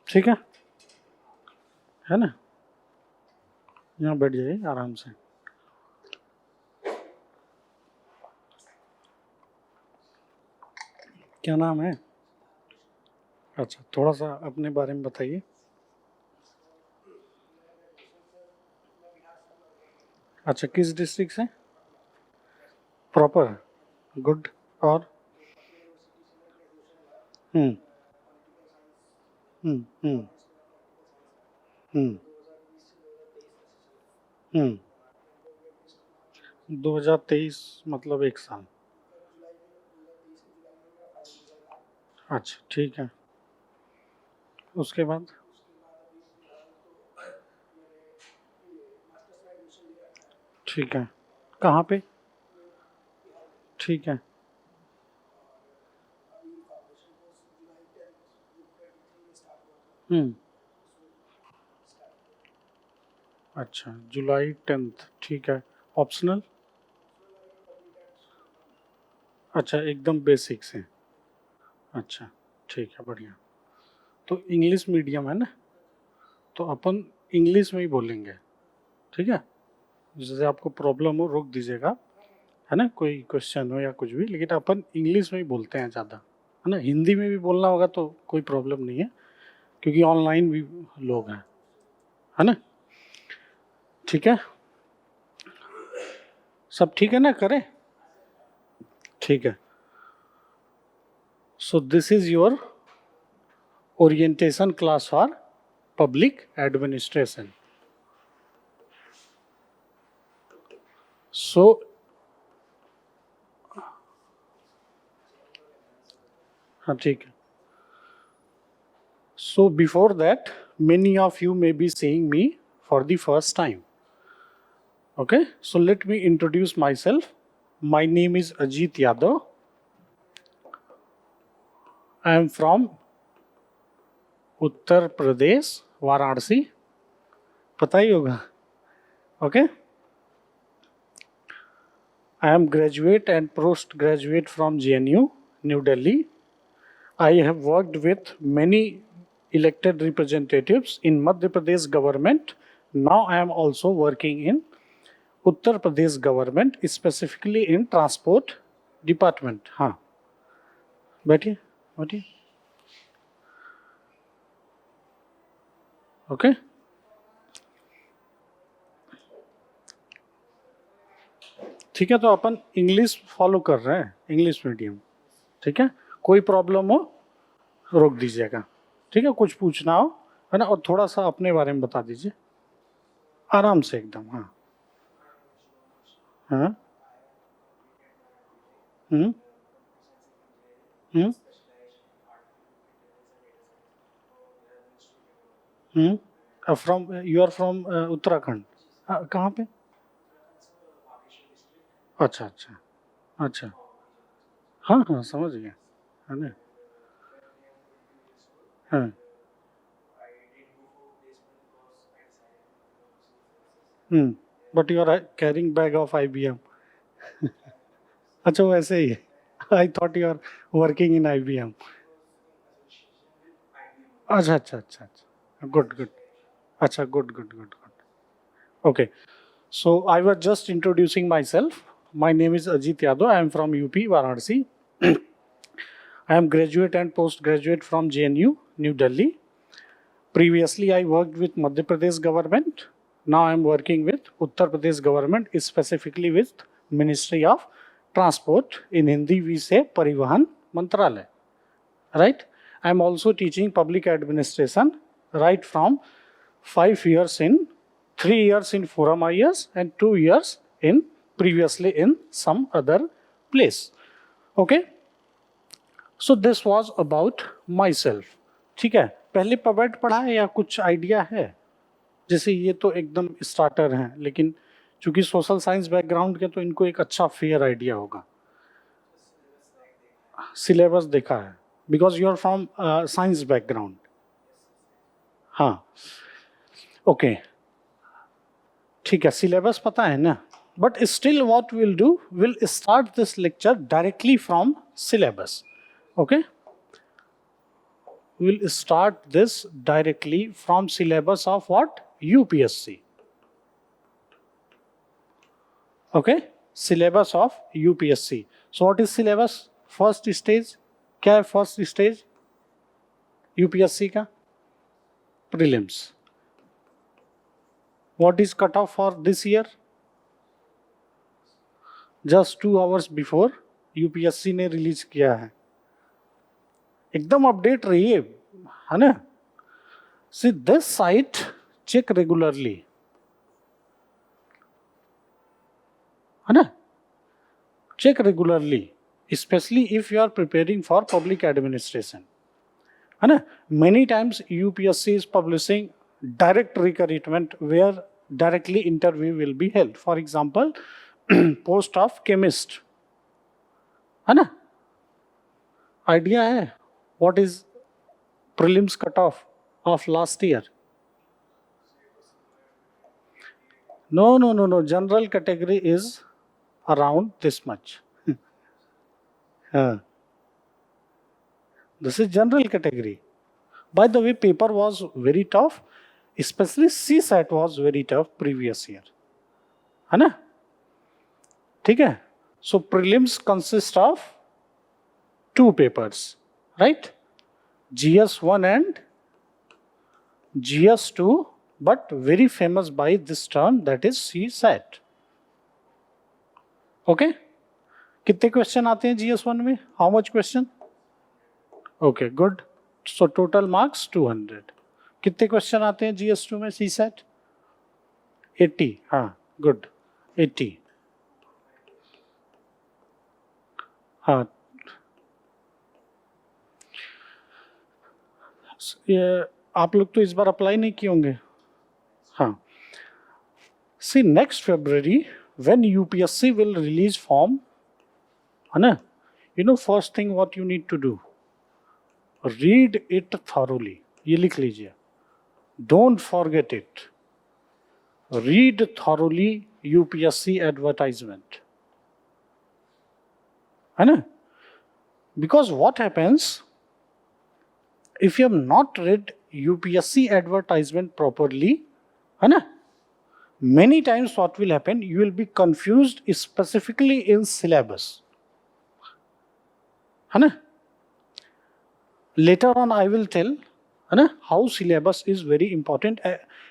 ठीक है ना? यहाँ बैठ जाइए आराम से। क्या नाम है? अच्छा, थोड़ा सा अपने बारे में बताइए। अच्छा, किस डिस्ट्रिक्ट से? प्रॉपर। गुड। और हम्म हम्म हम्म हम्म 2023 मतलब 1 साल। अच्छा, ठीक है। उसके बाद? ठीक है। कहाँ पे? ठीक है। हम्म अच्छा, जुलाई 10th, ठीक है। ऑप्शनल? अच्छा, एकदम बेसिक से। अच्छा, ठीक है, बढ़िया। तो इंग्लिश मीडियम है ना, तो अपन इंग्लिश में ही बोलेंगे, ठीक है? जैसे आपको प्रॉब्लम हो रोक दीजिएगा, है ना, कोई क्वेश्चन हो या कुछ भी, लेकिन अपन इंग्लिश में ही बोलते हैं ज़्यादा, है ना। हिंदी में भी बोलना होगा तो कोई प्रॉब्लम नहीं है, क्योंकि ऑनलाइन भी लोग हैं, है ना। ठीक है, सब ठीक है ना, करें? ठीक है। So this is your orientation class for public administration. So हाँ, ठीक है। So before that, many of you may be seeing me for the first time. Okay, so let me introduce myself. My name is Ajit Yadav. I am from Uttar Pradesh, Varanasi. पता ही होगा। Okay. I am graduate and postgraduate from JNU, New Delhi. I have worked with many elected representatives in Madhya Pradesh government. Now I am also working in Uttar Pradesh government, specifically in transport department. हाँ, बैठिए बैठिए। Okay, ठीक है। तो अपन English follow कर रहे हैं, English medium, ठीक है। कोई प्रॉब्लम हो रोक दीजिएगा, ठीक है। कुछ पूछना हो, है ना, और थोड़ा सा अपने बारे में बता दीजिए, आराम से एकदम। हाँ हाँ। Hmm hmm from, you are from Uttarakhand? कहाँ पे? अच्छा अच्छा अच्छा। हाँ हाँ, समझ गया, है ना। हाँ। But you are carrying bag of IBM। अच्छा, वैसे ही। I thought you are working in IBM। अच्छा अच्छा अच्छा अच्छा, गुड गुड। अच्छा, good good good good. Okay, so I was just introducing myself. My name is Ajit Yadav. I am from UP, Varanasi. I am graduate and postgraduate from JNU, New Delhi. Previously, I worked with Madhya Pradesh government. Now I am working with Uttar Pradesh government, specifically with Ministry of Transport. In Hindi, we say Parivahan Mantralaya. Right? I am also teaching public administration right from 5 years in, 3 years in Forum IS and 2 years in previously in some other place. Okay? So this was about my self. ठीक है, पहले पवेट पढ़ा है या कुछ idea है? जैसे ये तो एकदम स्टार्टर हैं, लेकिन चूंकि सोशल साइंस बैकग्राउंड के, तो इनको एक अच्छा फेयर आइडिया होगा। सिलेबस देखा है? Because you are from science background. हाँ, ओके, ठीक है, सिलेबस पता है ना. But still what will do, will start this lecture directly from syllabus. Okay, we'll start this directly from syllabus of what? UPSC. Okay, syllabus of UPSC. So what is syllabus? First stage, क्या है first stage UPSC का? Prelims. What is cut off for this year? Just 2 hours before UPSC ने release किया है. एकदम update रहिए, है ना. See this site, check regularly, है ना. Check regularly, especially if you are preparing for public administration, है ना. Many times UPSC is publishing direct recruitment where directly interview will be held. For example, post of chemist, है ना. Idea है what is prelims cutoff of last year? No. General category is around this much. This is general category. By the way, paper was very tough, especially CSAT was very tough previous year, है ना. ठीक है. So prelims consist of 2 papers, right? GS1 and GS2, but very famous by this term, that is CSAT. Okay? कितने question आते हैं GS1 में? How much question? Okay, good. So total marks 200. कितने question आते हैं GS2 में CSAT? 80. हाँ, good. 80. हाँ, आप लोग तो इस बार अप्लाई नहीं किए होंगे. हाँ. See, next February when UPSC will release form, है ना, you know first thing what you need to do, read it thoroughly. ये लिख लीजिए, don't forget it. Read thoroughly UPSC advertisement, है ना. Because what happens, if you have not read UPSC advertisement properly, है ना, many times what will happen, you will be confused specifically in syllabus, है ना. Later on I will tell, है ना, how syllabus is very important.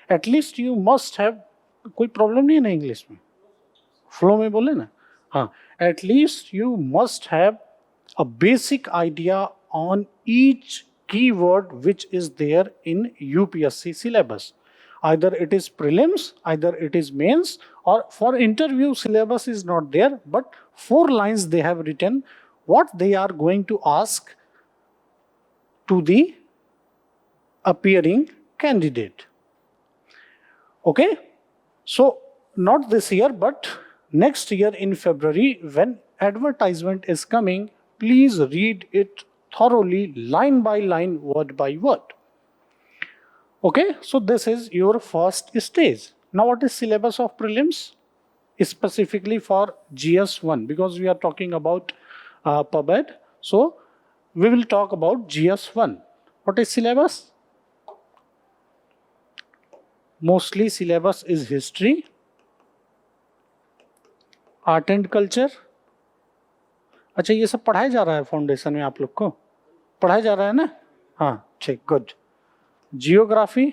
At least you must have, कोई problem नहीं है ना इंग्लिश में, फ्लो में बोले ना. हाँ, at least you must have a basic idea on each keyword which is there in UPSC syllabus. Either it is prelims, either it is mains, or for interview syllabus is not there, but 4 lines they have written what they are going to ask to the appearing candidate. Okay, so not this year but next year in February when advertisement is coming, please read it thoroughly, line by line, word by word. Okay, so this is your first stage. Now what is syllabus of prelims? Specifically for GS1, because we are talking about PubEd, so we will talk about GS1. What is syllabus? Mostly syllabus is history, art and culture. अच्छा, ये सब पढ़ाया जा रहा है foundation में, आप लोग को पढ़ाया जा रहा है ना. हाँ, ठीक, good. Geography,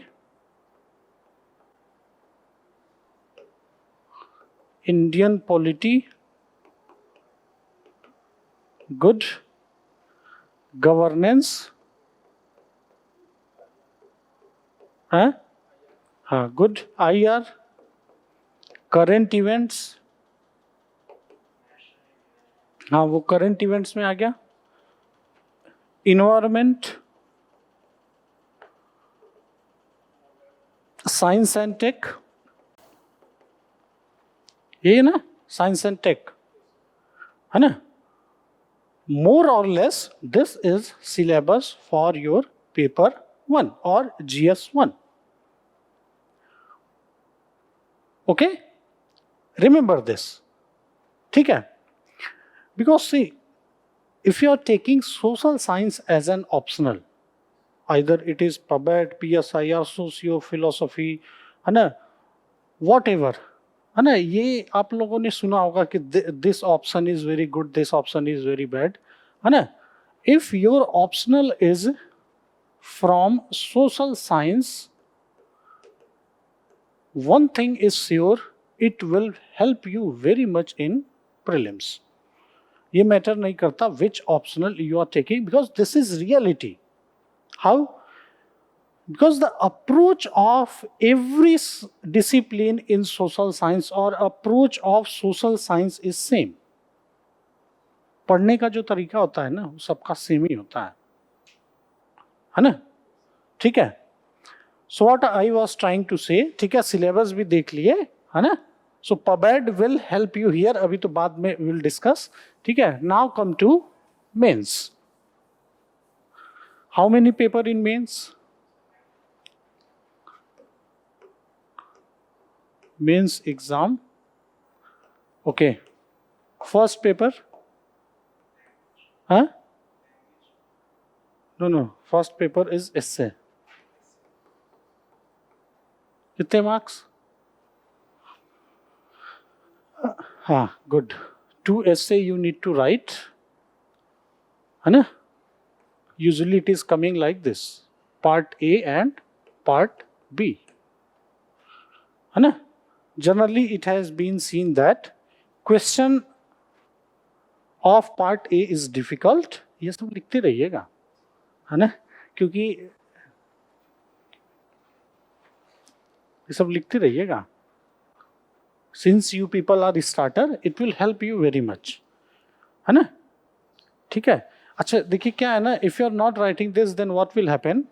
Indian polity, good. Governance, हाँ हाँ, गुड. IR, करेंट इवेंट्स, हाँ वो करेंट इवेंट्स में आ गया. इन्वायरमेंट, साइंस एंड टेक, ये ना, साइंस एंड टेक, है ना. more or less this is syllabus for your paper 1 or GS1. Okay, remember this. ठीक है? Because see, if you are taking social science as an optional, either it is PubEd, PSIR, socio, philosophy, है ना, whatever, है ना, ये आप लोगों ने सुना होगा कि this option is very good, this option is very bad, है ना. If your optional is from social science, one thing is sure, it will help you very much in prelims. ये मैटर नहीं करता which optional you are taking, because this is reality. How? Because the approach of every discipline in social science or approach of social science is same. पढ़ने का जो तरीका होता है ना, वो सबका सेम ही होता है ना. ठीक है. So what I was trying to say, ठीक है, सिलेबस भी देख लिए, है ना. So PubEd will help you here. अभी तो बाद में we'll discuss. ठीक है. Now come to mains. How many paper in mains? Mains exam. Okay. First paper. Huh? No. First paper is essay. कितने मार्क्स? हाँ, good. 2 essay you need to write, है ना? Usually it is coming like this, part A and part B, है ना? Generally it has been seen that question of part A is difficult. ये सब लिखते रहिएगा, है ना? क्योंकि ये सब लिखते रहिएगा. Since you people are the starter, it will help you very much, है ना? ठीक है. अच्छा देखिए क्या है ना, if you are not writing this, then what will happen?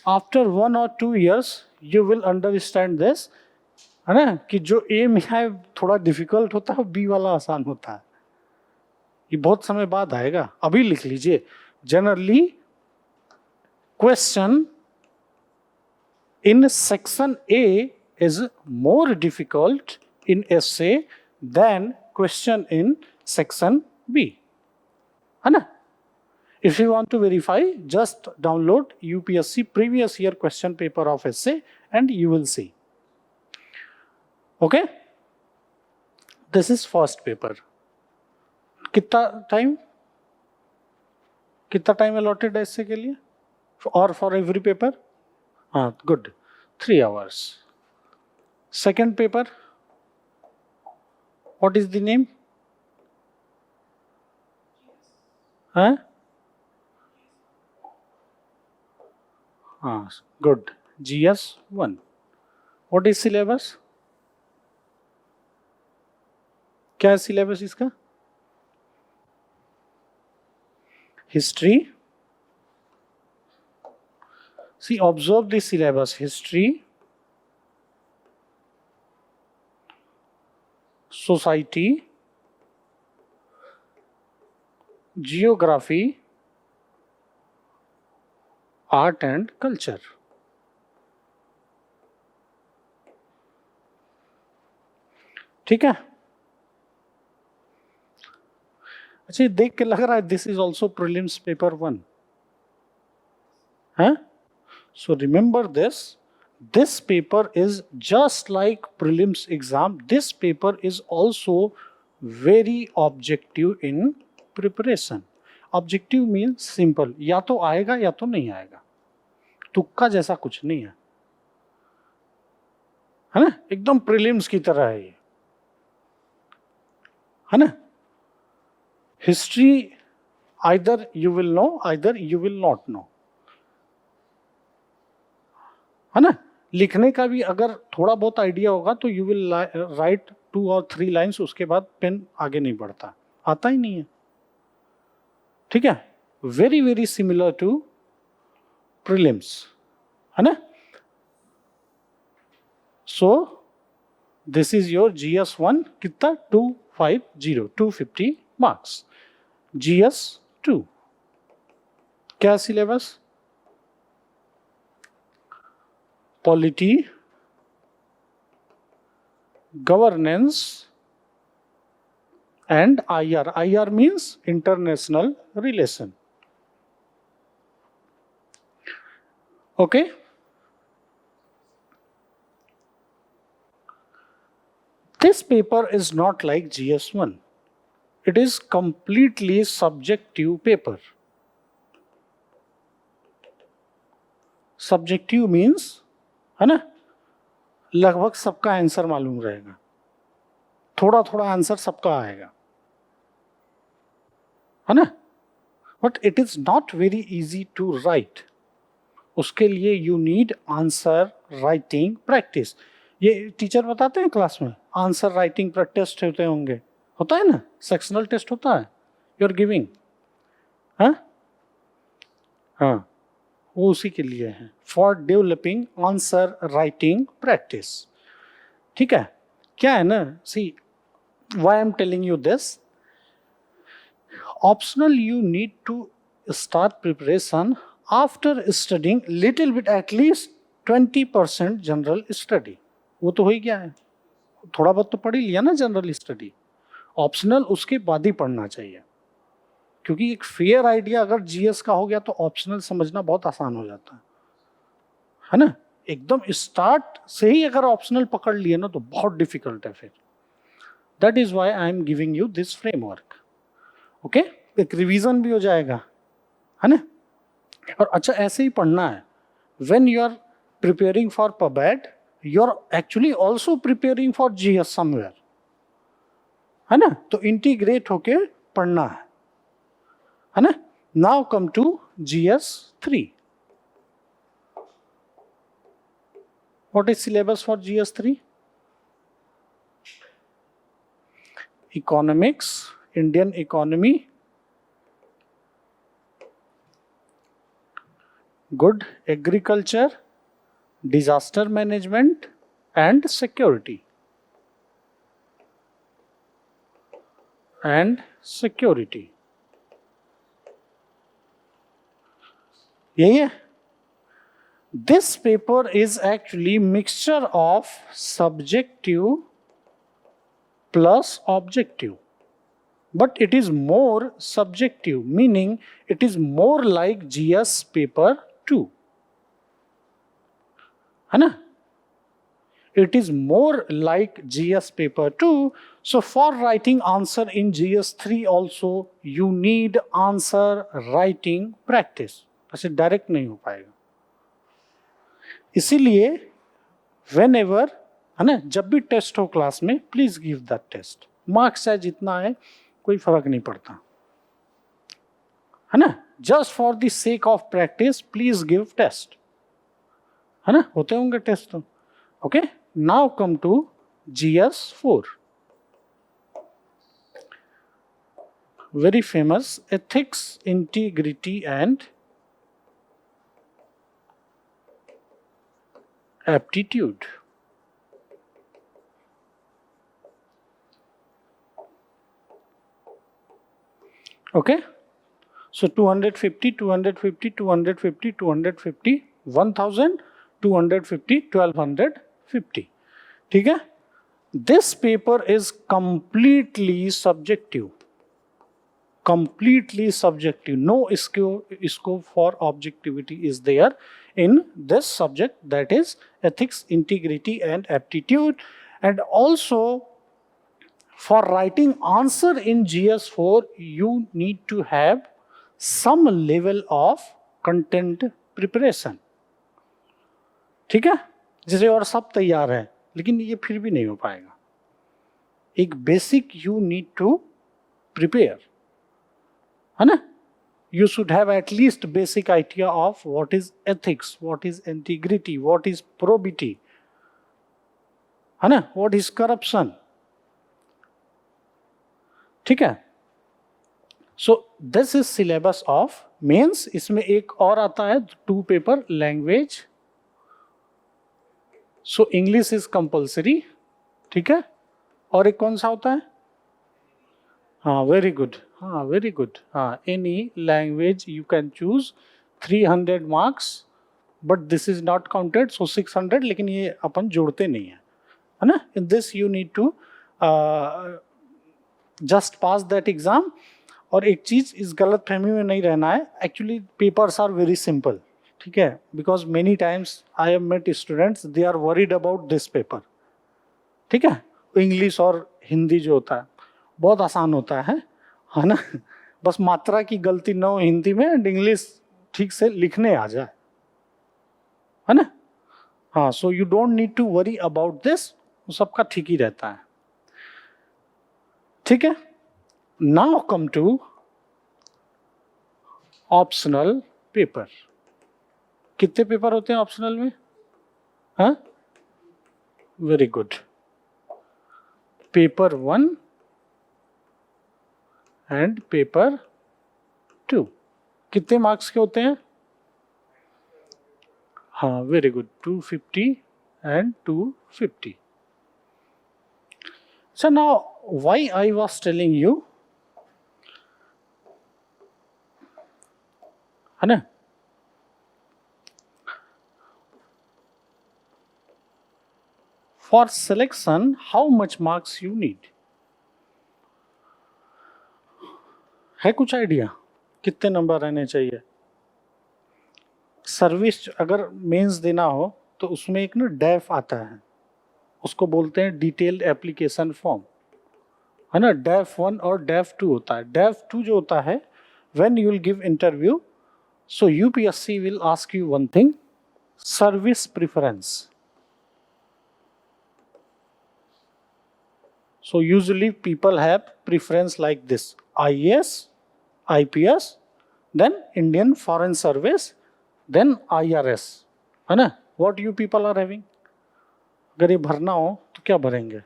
After 1 or 2 years, you will understand this, है ना, कि जो A में है थोड़ा डिफिकल्ट होता है, B वाला आसान होता है. ये बहुत समय बाद आएगा. अभी लिख लीजिए. Generally, question in section A is more difficult in essay than question in section B, है ना? If you want to verify, just download UPSC previous year question paper of essay and you will see. Okay? This is first paper. कितना time allotted है essay के लिए? Or for every paper? हाँ, good. 3 hours. Second paper. What is the name? Huh? Good. GS1. What is syllabus? क्या है syllabus इसका? History. See, observe the syllabus. History, society, geography, art and culture. ठीक है. अच्छा देख के लग रहा है this is also prelims paper 1 है. So remember this. This paper is just like prelims exam. This paper is also very objective in preparation. Objective means simple. या तो आएगा या तो नहीं आएगा. तुक्का जैसा कुछ नहीं है ना? एकदम प्रीलिम्स की तरह है ये, है ना? History either you will know, either you will not know, है ना? लिखने का भी अगर थोड़ा बहुत आइडिया होगा तो you will right 2 or 3 lines, उसके बाद पेन आगे नहीं बढ़ता, आता ही नहीं है. ठीक है. Very very similar to prelims, है ना? So this is your GS1. कितना? 250 250 मार्क्स. GS 2। क्या syllabus? Polity, governance and IR. IR means international relation. Okay. This paper is not like GS1. It is completely subjective paper. Subjective means, है ना, लगभग सबका answer मालूम रहेगा, थोड़ा थोड़ा आंसर सबका आएगा, है ना, but it is not very easy to write. उसके लिए you need answer writing practice. ये टीचर बताते हैं क्लास में, आंसर राइटिंग पर टेस्ट होते होंगे, होता है ना, सेक्शनल टेस्ट होता है, यू आर गिविंग. हाँ, वो उसी के लिए है, for developing answer writing practice. ठीक है. क्या है ना, see why I am telling you this, optional you need to start preparation after studying little bit, at least 20% general study. वो तो हो ही गया है, थोड़ा बहुत तो पढ़ ही लिया ना जनरल स्टडी. ऑप्शनल उसके बाद ही पढ़ना चाहिए, क्योंकि एक फेयर आइडिया अगर जीएस का हो गया तो ऑप्शनल समझना बहुत आसान हो जाता है ना. एकदम स्टार्ट से ही अगर ऑप्शनल पकड़ लिए ना तो बहुत डिफिकल्ट है फिर. That is why I am giving you this framework. Okay, एक रिवीजन भी हो जाएगा, है ना. और अच्छा, ऐसे ही पढ़ना है. When you are preparing for pub ad, you are actually also preparing for GS somewhere, है ना. तो इंटीग्रेट होके पढ़ना है ना. Now come to GS 3. What is syllabus for GS 3? Economics, Indian economy, good agriculture, disaster management and security. यही है. This paper is actually mixture of subjective plus objective. But it is more subjective, meaning it is more like GS paper 2, है ना. It is more like GS paper 2. So for writing answer in GS 3 also you need answer writing practice. ऐसे direct नहीं हो पाएगा. इसीलिए whenever, है ना, जब भी टेस्ट हो क्लास में, please give that test. Marks चाहे जितना है कोई फर्क नहीं पड़ता, है ना. Just for the sake of practice please give test, है ना. होते होंगे टेस्ट तो. Okay, now come to GS 4. Very famous, ethics, integrity and aptitude. Okay, so 250, 250, 250, 250, 1000, 250, 1250. ठीक है. This paper is completely subjective. Completely subjective. No scope for objectivity is there in this subject, that is ethics, integrity and aptitude. And also, for writing answer in GS4, you need to have some level of content preparation. ठीक है. जैसे और सब तैयार है, लेकिन ये फिर भी नहीं हो पाएगा. एक basic you need to prepare, है ना. You should have at least basic idea of what is ethics, what is integrity, what is probity, है ना, what is corruption. ठीक है. So this is syllabus of mains. इसमें एक और आता है 2 paper, language. So English is compulsory. ठीक है. और एक कौन सा होता है? हाँ, वेरी गुड. हाँ वेरी गुड, हाँ any language you can choose 300 marks but this is not counted, so 600, लेकिन ये अपन जोड़ते नहीं है ना. In this you need to just pass that exam. और एक चीज इस गलत फहमी में नहीं रहना है, actually papers are very simple, ठीक है, because many times I have met students they are worried about this paper. ठीक है, इंग्लिश और हिंदी जो होता है बहुत आसान होता है ना. बस मात्रा की गलती न हो हिंदी में एंड इंग्लिश ठीक से लिखने आ जाए, है ना. हाँ, so you don't need to worry about this, सबका ठीक ही रहता है. ठीक है, now come to optional paper. कितने पेपर होते हैं ऑप्शनल में? हाँ, very good. Paper 1 and paper 2 कितने मार्क्स के होते हैं? हाँ, very good, 250 and 250. So now why I was telling you, है ना, for selection how much marks you need? है कुछ आइडिया कितने नंबर रहने चाहिए? सर्विस अगर मेंस देना हो तो उसमें एक ना डेफ आता है, उसको बोलते हैं डिटेल्ड एप्लीकेशन फॉर्म, है ना. डेफ 1 और डेफ 2 होता है. डेफ 2 जो होता है, when you will give interview, so UPSC will ask you one thing, service preference. So usually people have preference like this: IAS, IPS, then Indian Foreign Service, then IRS, है ना. What you people are having? अगर ये भरना हो तो क्या भरेंगे?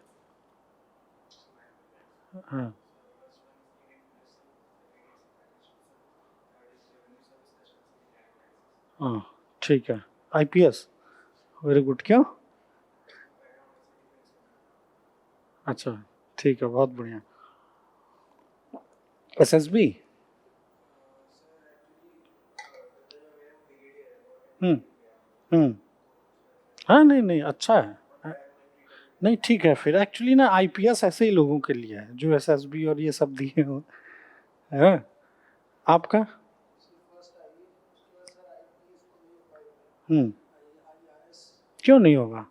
हाँ, हाँ ठीक है. IPS, very good. क्यों? अच्छा ठीक है, बहुत बढ़िया. SSB, हाँ नहीं नहीं अच्छा है. नहीं ठीक है, फिर एक्चुअली ना IPS ऐसे ही लोगों के लिए है जो SSB और ये सब दिए हो, है. आपका? क्यों नहीं होगा?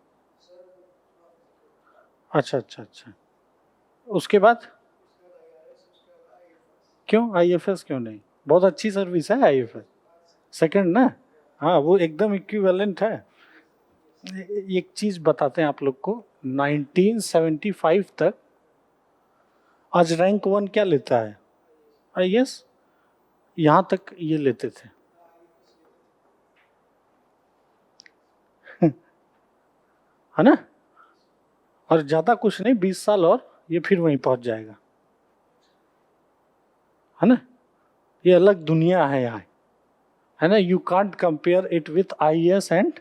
अच्छा अच्छा अच्छा. उसके बाद क्यों IFS क्यों नहीं? बहुत अच्छी सर्विस है IFS. सेकंड ना, हाँ वो एकदम इक्विवेलेंट है. एक चीज बताते हैं आप लोग को, 1975 तक आज रैंक 1 क्या लेता है? IAS. यहां तक ये लेते थे, है ना. और ज्यादा कुछ नहीं, 20 साल और ये फिर वहीं पहुंच जाएगा, है ना. ये अलग दुनिया है यहाँ, है ना. You can't compare it with IAS and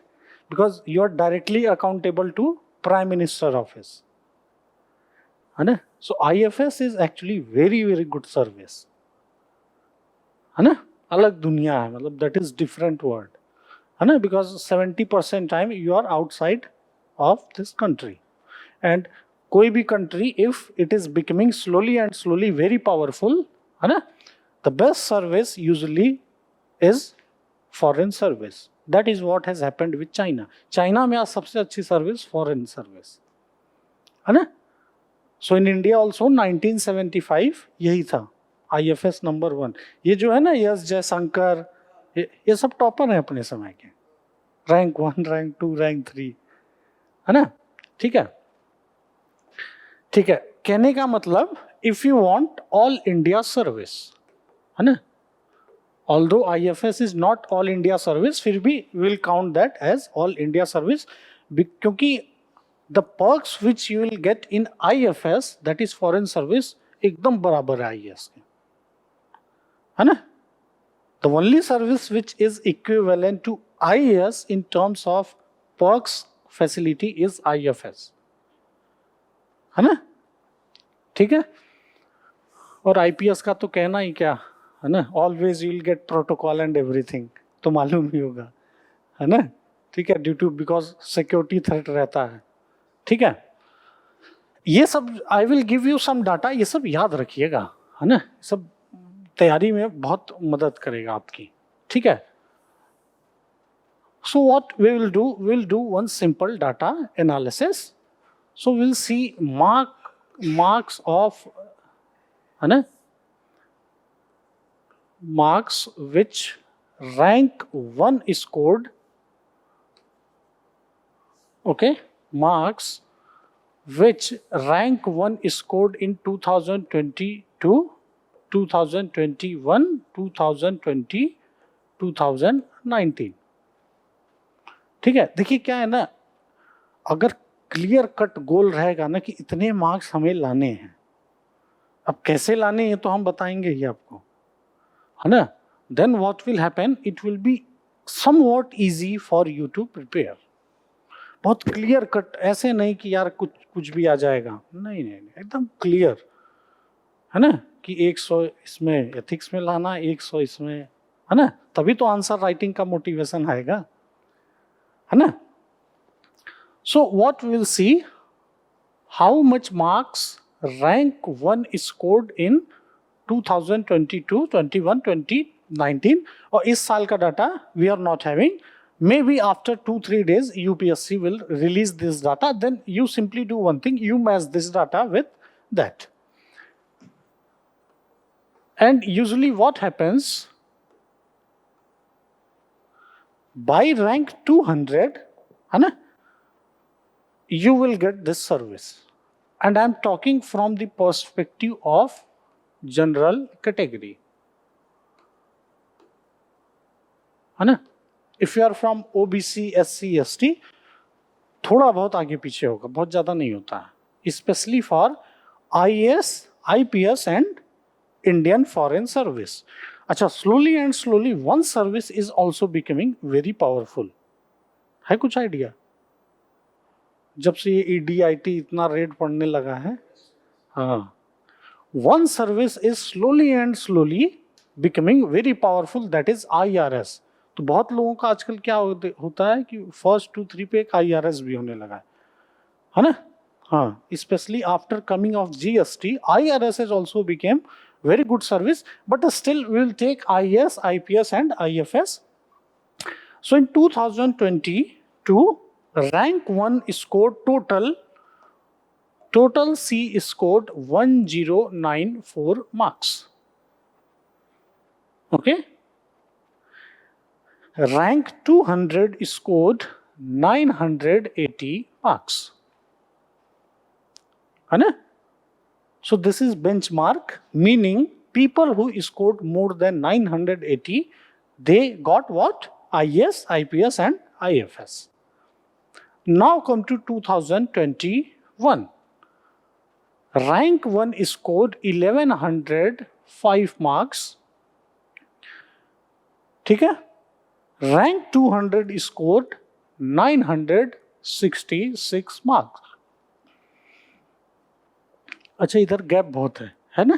because you are directly accountable to prime minister office, है ना. So IFS is actually very very good service, है ना. अलग दुनिया है, मतलब दैट इज डिफरेंट वर्ल्ड, है ना. Because 70% time you are outside of this country. And कोई भी country if it is becoming slowly and slowly very powerful, है ना, the best service usually is foreign service. That is what has happened with China. China में आज सबसे अच्छी service foreign service, है ना. सो इन इंडिया ऑल्सो 1975 यही था, IFS नंबर 1. ये जो है ना यस जयशंकर, ये सब टॉपर हैं अपने समय के, रैंक 1, रैंक 2, रैंक 3, है ना. ठीक है, ठीक है. कहने का मतलब, if you want all India service, है ना, although IFS is not all India service, फिर भी will count that as all India service, क्योंकि the perks which you will get in IFS, that is foreign service, एकदम बराबर है IAS के, है ना. The only service which is equivalent to IAS in terms of perks facility is IFS, है ना. ठीक है. और आईपीएस का तो कहना ही क्या है ना, always you will get protocol and everything, तो मालूम ही होगा, है ना, ठीक है, due to because security threat रहता है, ठीक है। ये सब I will give you some data, ये सब याद रखिएगा, है ना, सब तैयारी में बहुत मदद करेगा आपकी, ठीक है। So what we will do, we will do one simple data analysis. So we'll see marks of, है ना, marks which rank 1 scored, okay, marks which rank 1 scored in 2022, 2021, 2020, 2019, ठीक है। देखिए क्या है ना, अगर क्लियर कट गोल रहेगा ना कि इतने मार्क्स हमें लाने हैं, अब कैसे लाने हैं तो हम बताएंगे ही आपको, है ना, then what will happen, it will be somewhat easy for you to prepare. बहुत क्लियर कट, ऐसे नहीं कि यार कुछ कुछ भी आ जाएगा, नहीं नहीं, नहीं, एकदम क्लियर, है ना, कि 100 इसमें एथिक्स में लाना, 100 इसमें, है ना, तभी तो आंसर राइटिंग का मोटिवेशन आएगा, है ना। So what we will see, how much marks rank 1 scored in 2022, 21, 2019, और इस साल का data we are not having. Maybe after 2-3 days UPSC will release this data, then you simply do one thing, you match this data with that. And usually what happens, by rank 200, है ना, you will get this service, and I am talking from the perspective of general category, है ना। If you are from OBC, SC, ST, थोड़ा बहुत आगे पीछे होगा, बहुत ज़्यादा नहीं होता है, specially for IAS, IPS and Indian foreign service. अच्छा, slowly and slowly one service is also becoming very powerful, है कुछ आइडिया, जब से ये EDIT इतना रेट पड़ने लगा है, हाँ, one service is slowly and slowly becoming very powerful, that is IRS। तो बहुत लोगों का आजकल क्या होता है कि फर्स्ट 2-3 पे एक IRS भी होने लगा है ना, हाँ, specially after coming of GST, IRS has also became very good service, but still we will take IAS, IPS and IFS. So in 2022, rank 1 scored total C scored 1094 marks. Okay. Rank 200 scored 980 marks. है ना? So this is benchmark, meaning people who scored more than 980, they got what? IAS, IPS and IFS. Now come to 2021. Rank 1 scored 1105 marks. ठीक है? Rank 200 scored 966 marks. अच्छा, इधर gap बहुत है ना?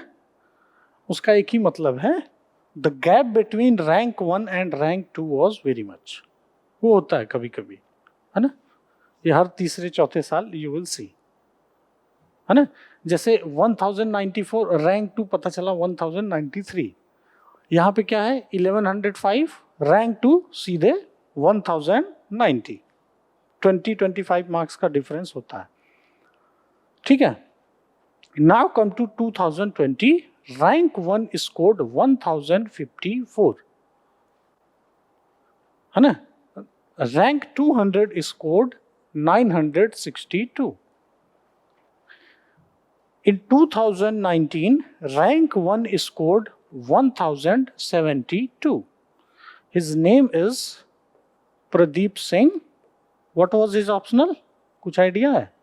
उसका एक ही मतलब है, the gap between rank 1 and rank 2 was very much. वो होता है कभी कभी, है ना, ये हर तीसरे चौथे साल यू विल सी, है ना। जैसे 1094 रैंक 2 पता चला 1093, यहाँ पे क्या है 1105, रैंक 2 सीधे 1090, 20-25 मार्क्स का डिफरेंस होता है, ठीक है। Now come to 2020, rank 1 scored 1054, है ना। Rank 200 scored 962. In 2019, rank 1 scored 1072. His name is Pradeep Singh. What was his optional? कुछ आइडिया है?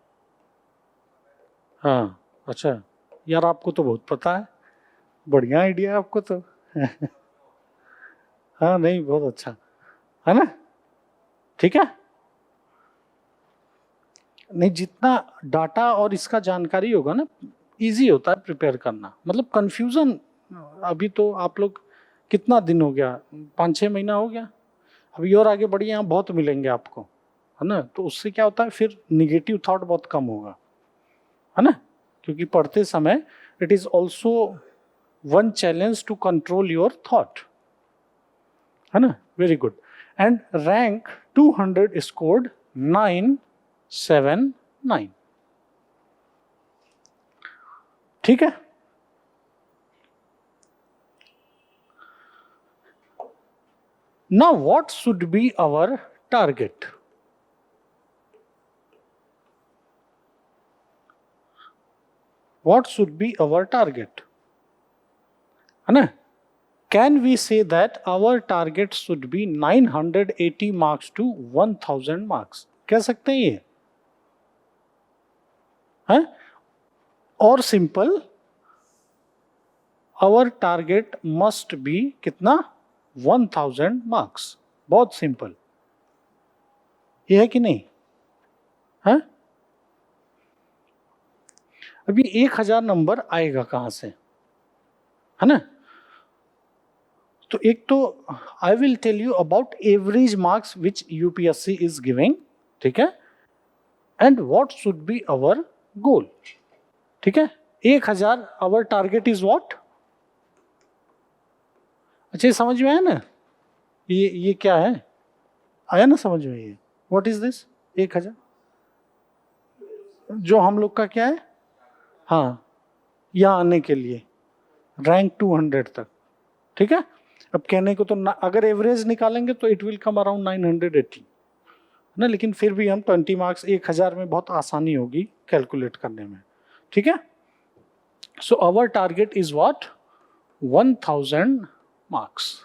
हाँ, अच्छा यार, आपको तो बहुत पता है, बढ़िया आइडिया है आपको तो हाँ, नहीं, बहुत अच्छा है ना, ठीक है। नहीं, जितना डाटा और इसका जानकारी होगा ना, इजी होता है प्रिपेयर करना, मतलब कंफ्यूजन अभी तो आप लोग कितना दिन हो गया, 5-6 महीना हो गया, अभी और आगे बढ़िए, यहाँ बहुत मिलेंगे आपको, है ना, तो उससे क्या होता है फिर निगेटिव थॉट बहुत कम होगा, है ना, क्योंकि पढ़ते समय it is also one challenge to control your thought, है ना, very good. And rank 200 scored 979, ठीक है। Now what should be our target? What should be our target? है ना? Can we say that our target should be 980 marks to 1000 marks? कह सकते हैं ये? हैं? और simple, our target must be कितना? 1000 marks. बहुत सिंपल, ये है कि नहीं? हैं? अभी 1000 नंबर आएगा कहां से, है ना? तो एक तो I will tell you about average marks which UPSC is giving, ठीक है, and what should be our goal, ठीक है। 1000 अवर टारगेट इज व्हाट? अच्छा, समझ में आया ना, ये क्या है, आया ना समझ में, ये व्हाट इज दिस 1000, जो हम लोग का क्या है, हाँ, यहाँ आने के लिए रैंक 200 तक, ठीक है। अब कहने को तो अगर एवरेज निकालेंगे तो इट विल कम अराउंड 980 ना, लेकिन फिर भी हम 20 मार्क्स 1000 में बहुत आसानी होगी कैलकुलेट करने में, ठीक है। So our target is what? 1000 marks.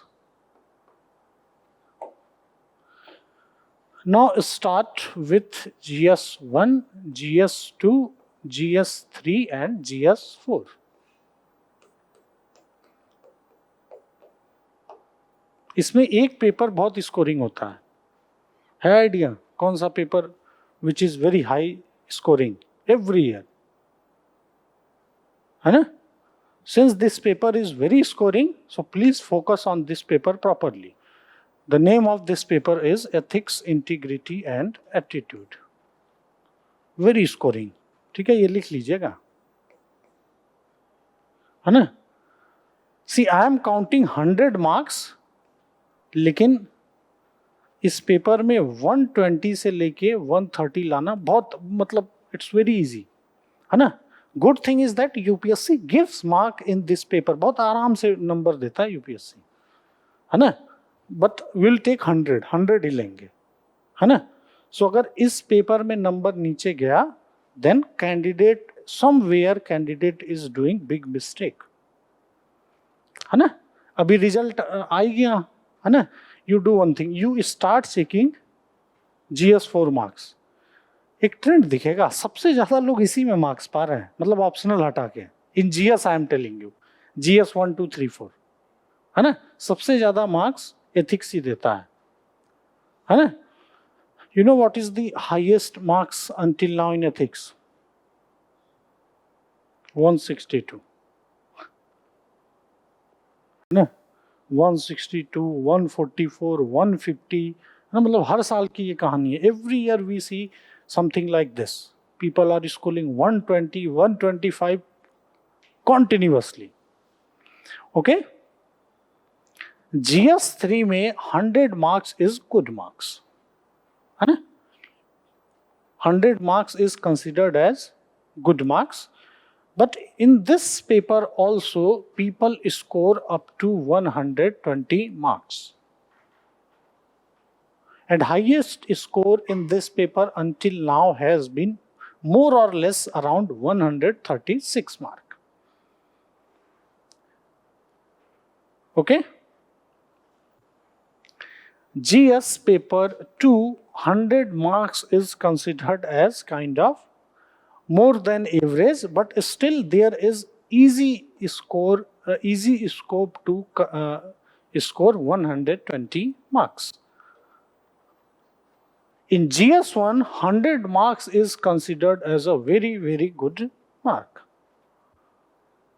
Now start with GS1, GS2, GS3 and GS4। इसमें एक पेपर बहुत स्कोरिंग होता है आइडिया? कौन सा paper which is very high scoring every year, है ना? Since this paper is very scoring, so please focus on this paper properly. The name of this paper is ethics, integrity and attitude, very scoring, ठीक है, ये लिख लीजिएगा, है ना। सी I am counting 100 marks, लेकिन इस पेपर में 120 से लेके 130 लाना बहुत, मतलब इट्स वेरी इजी, है ना। Good thing is that UPSC gives mark in this paper, बहुत आराम से नंबर देता है यूपीएससी, है ना, बट विल टेक 100 ही लेंगे, है ना। सो अगर इस पेपर में नंबर नीचे गया, then candidate somewhere candidate is doing big mistake, है ना। अभी रिजल्ट आ गया, है ना, you do one thing, you start checking GS4 marks. एक ट्रेंड दिखेगा, सबसे ज्यादा लोग इसी में मार्क्स पा रहे हैं, मतलब ऑप्शनल हटा के, इन GS I am telling you, GS 1 2 3 4, है ना, सबसे ज्यादा मार्क्स एथिक्स ही देता है ना। You know what is the highest marks until now in ethics? 162, है ना, 162, 144, 150, ना, मतलब हर साल की ये कहानी है। Every year we see something like this, people are scoring 120, 125 continuously, okay. GS3 में 100 मार्क्स इज गुड मार्क्स, है ना, 100 marks is considered as good marks, but in this paper also people score up to 120 marks, and highest score in this paper until now has been more or less around 136 mark, okay. GS paper 2, 100 marks is considered as kind of more than average, but still there is easy scope to score 120 marks. In GS1, 100 marks is considered as a very, very good mark.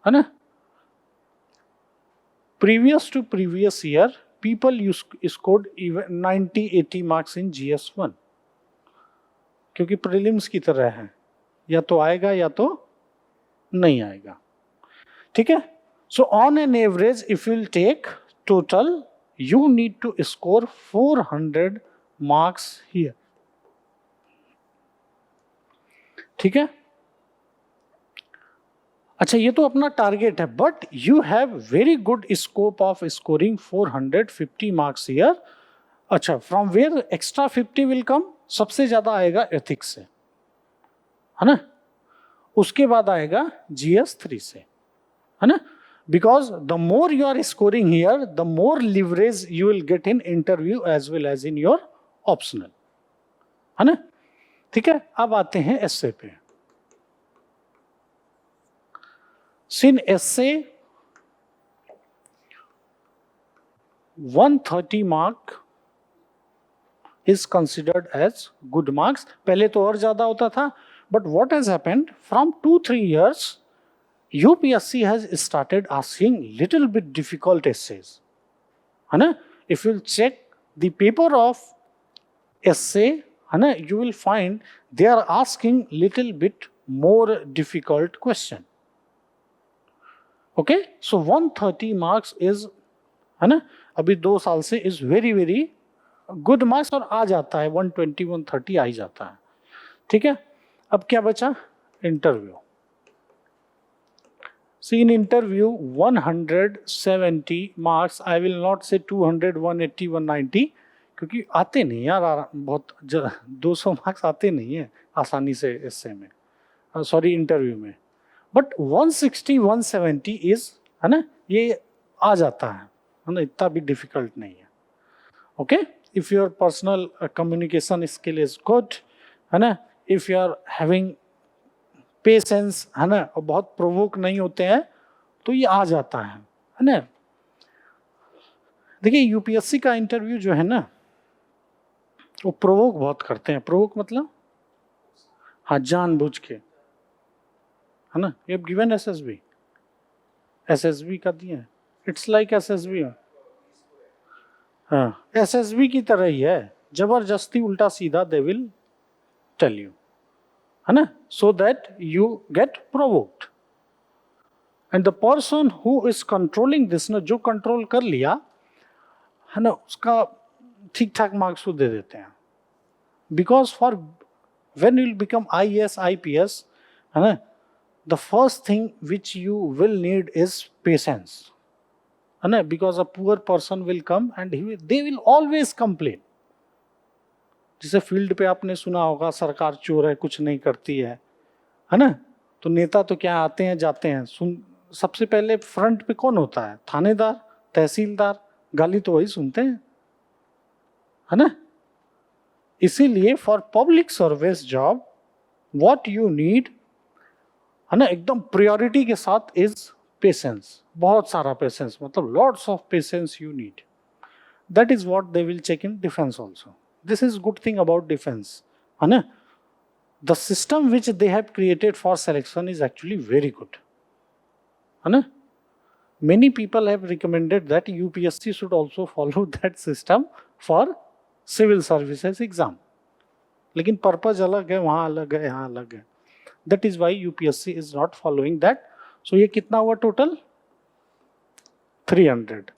है ना. Previous to previous year, people scored even 90-80 marks in GS1. क्योंकि prelims की तरह है, या तो आएगा या तो नहीं आएगा. ठीक है. So on an average if will take total you need to score 400 marks here. ठीक है. अच्छा, ये तो अपना टारगेट है, but you have very good scope of scoring 450 marks here. अच्छा, from where extra 50 will come? सबसे ज्यादा आएगा एथिक्स से, है ना. उसके बाद आएगा GS3 से, है ना. Because the more you are scoring here the more leverage you will get in interview as well as in your optional, है ना. ठीक है. अब आते हैं एसए पे. In essay 130 mark is considered as good marks. पहले तो और ज्यादा होता था, but what has happened from 2-3 years UPSC has started asking little bit difficult essays, है ना. If you check the paper of essay, है ना, you will find they are asking little bit more difficult question. Okay. So 130 marks is, है ना, अभी 2 साल से is very very good marks, और आ जाता है 120-130 आ ही जाता है. ठीक है. अब क्या बचा? Interview. See in interview 170 marks, I will not say 200, 180, 190, क्योंकि आते नहीं यार, बहुत 200 मार्क्स आते नहीं है आसानी से एस्से में, सॉरी इंटरव्यू में. बट 160, 170 इज, है ना, ये आ जाता है ना, इतना भी डिफिकल्ट नहीं है. Okay. If your personal communication skill is good, है ना, if you are having patience, है ना, और बहुत प्रोवोक नहीं होते हैं, तो ये आ जाता है ना. देखिए यूपीएससी का इंटरव्यू जो है ना, वो प्रोवोक बहुत करते हैं. प्रोवोक मतलब, हाँ, जानबूझ के, है ना. ये गिवन एसएसबी का दिया है. It's like SSB. हाँ, एसएसबी की तरह ही है, जबरदस्ती उल्टा सीधा दे विल टेल यू, है ना, so that you get provoked. And the person who is controlling this, ना, जो कंट्रोल कर लिया, है ना, उसका ठीक ठाक मार्क्स दे देते हैं. Because for when you will become IAS, IPS, है ना, the first thing which you will need is patience, है ना, because a poor person will come and they will always complain. जैसे फील्ड पे आपने सुना होगा, सरकार चोर है, कुछ नहीं करती है ना, तो नेता तो क्या आते हैं जाते हैं. सबसे पहले फ्रंट पे कौन होता है? थानेदार, तहसीलदार. गाली तो वही सुनते हैं, है ना. इसीलिए for public service job what you need, है ना, एकदम प्रायोरिटी के साथ, इज पेशेंस. बहुत सारा पेशेंस, मतलब lots of patience you need. That is what they will check in defence also. This is good thing about defence, है ना. The system which they have created for selection is actually very good, है ना. Many people have recommended that UPSC should also follow that system for civil services exam. लेकिन purpose अलग है, वहां अलग है, यहाँ अलग है. That is why UPSC is not following that. So ये कितना हुआ टोटल? 300,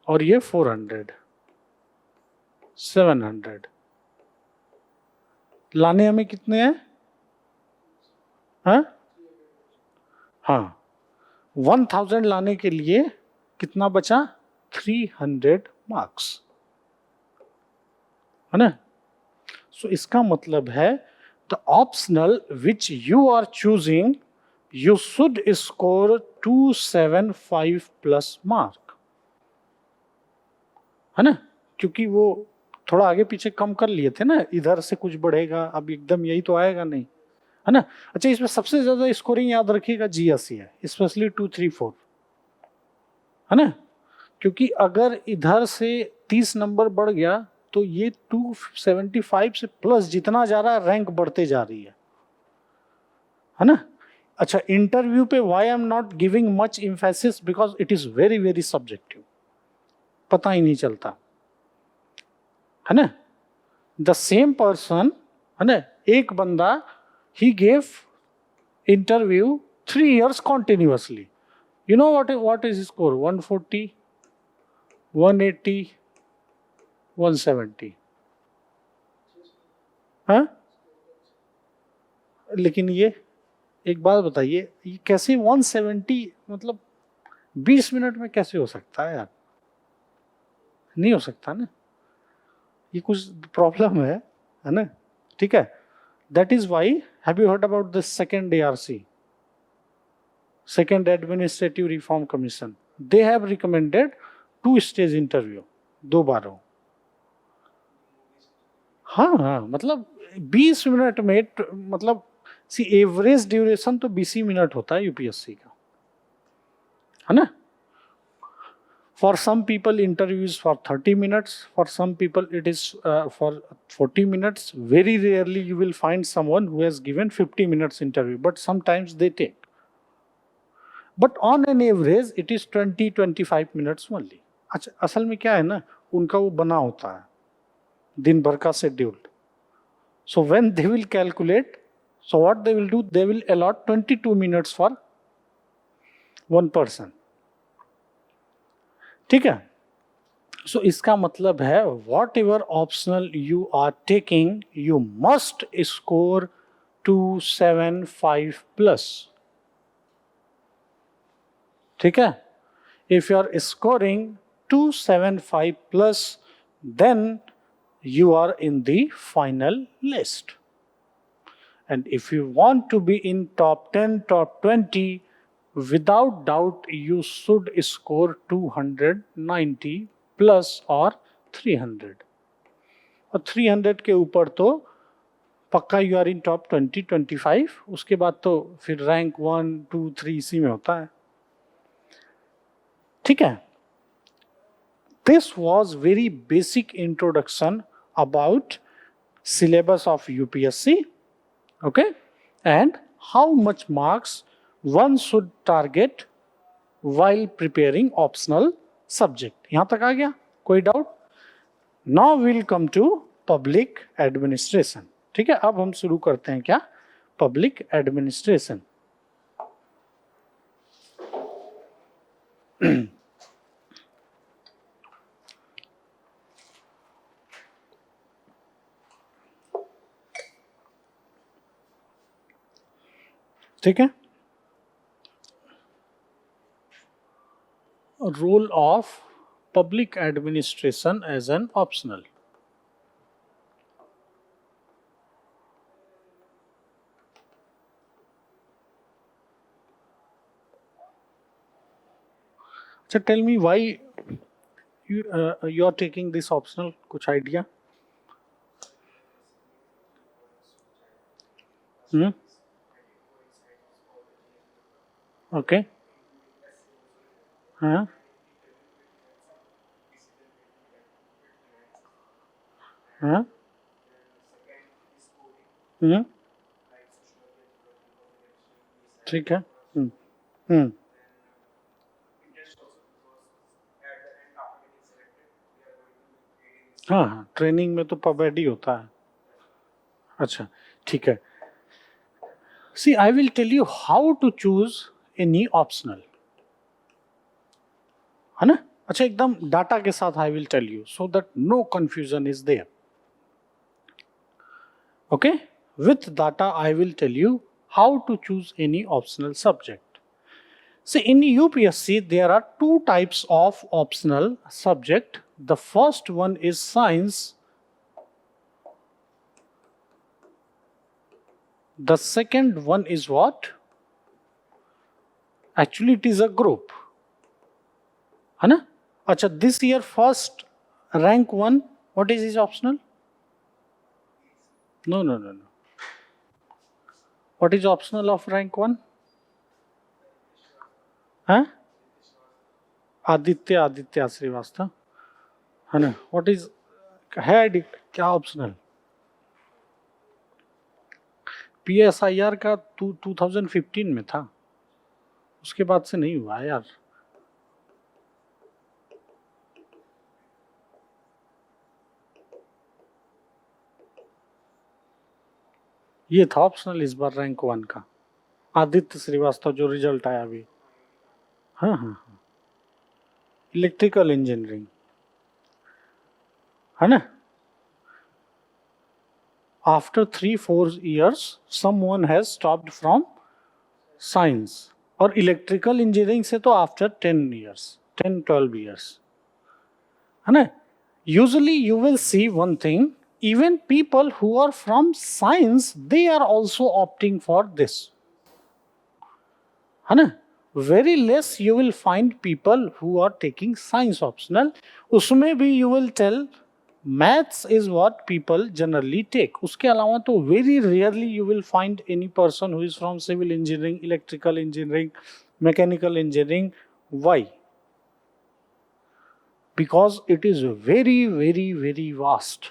और ये 400, 700. लाने हमें कितने हैं? हाँ, 1000 लाने के लिए कितना बचा? 300 मार्क्स, है ना. सो इसका मतलब है the optional which you are choosing, you should score 275 plus mark, है ना. क्योंकि वो थोड़ा आगे पीछे कम कर लिए थे ना, इधर से कुछ बढ़ेगा, अब एकदम यही तो आएगा नहीं, है ना. अच्छा, इसमें सबसे ज्यादा स्कोरिंग याद रखिएगा GSE है, स्पेशली 2, 3, 4, है ना. क्योंकि अगर इधर से 30 नंबर बढ़ गया तो ये 275 से प्लस जितना जा रहा है, रैंक बढ़ते जा रही है ना. अच्छा, इंटरव्यू पे why I am not giving much emphasis, because it is very very subjective, पता ही नहीं चलता, है ना. द सेम पर्सन, है ना, एक बंदा, he gave interview 3 years continuously. You know what is his score? 140, 180, 170. हाँ, लेकिन ये एक बात बताइए, ये कैसे 170, मतलब 20 मिनट में कैसे हो सकता है यार? नहीं हो सकता ना, ये कुछ प्रॉब्लम है ना. ठीक है. That is why, have you heard about the second ARC, second administrative reform commission? They have recommended 2 stage interview, 2 बार हो. हाँ हाँ, मतलब 20 मिनट में, मतलब सी एवरेज ड्यूरेशन तो 20 मिनट होता है यूपीएससी का, है ना. For some people, interview is for 30 minutes. For some people, it is for 40 minutes. Very rarely you will find someone who has given 50 minutes interview, but sometimes they take. But on an average, it is 20-25 minutes only. अच्छा, असल में क्या है ना, उनका वो बना होता है दिन भर का schedule. So when they will calculate, so what they will do, they will allot 22 minutes for one person. ठीक है. सो इसका मतलब है, whatever optional you are taking, you must score 275 plus. ठीक है. If you are scoring 275 plus, then you are in the final list. And if you want to be in top 10, top 20, without doubt you should score 290 plus or 300. और 300 के ऊपर तो पक्का you are in top 20-25. उसके बाद तो फिर rank 1, 2, 3 इसी में होता है. ठीक है. This was very basic introduction about syllabus of UPSC, okay, and how much marks one should target while preparing optional subject. यहाँ तक आ गया, कोई doubt? Now we'll come to public administration. ठीक है, अब हम शुरू करते हैं क्या, public administration. ठीक है. Role of public administration as an optional. अच्छा, tell me why you are taking this optional, कुछ आइडिया? ओके. हाँ हाँ. ठीक है. हाँ हाँ, ट्रेनिंग में तो पबेड ही होता है. अच्छा, ठीक है. See, I will tell you how to choose any optional, है ना. अच्छा, एकदम डाटा के साथ आई विल टेल यू, so that no confusion is there. Okay, with data I will tell you how to choose any optional subject. See, in UPSC, there are 2 types of optional subject. The first one is science. The second one is what? Actually, it is a group. है ना? अच्छा, this year first rank 1, what is his optional? No. What is optional of rank 1? हाँ? आदित्य श्रीवास्तव, है ना. What is है क्या optional? PSIR का 2015 में था, उसके बाद से नहीं हुआ यार। ये था ऑप्शनल इस बार रैंक 1 का, आदित्य श्रीवास्तव जो रिजल्ट आया अभी। हाँ हाँ हाँ, इलेक्ट्रिकल इंजीनियरिंग है ना। After 3-4 years someone has stopped from science, और इलेक्ट्रिकल इंजीनियरिंग से तो आफ्टर 10-12 years है ना। Usually you will C one thing, even people who are from science they are also opting for this, है ना। very less you will find people who are taking science optional, उसमें भी you will tell maths is what people generally take, उसके अलावा तो very rarely you will find any person who is from civil engineering, electrical engineering, mechanical engineering. Why? Because it is very very very vast,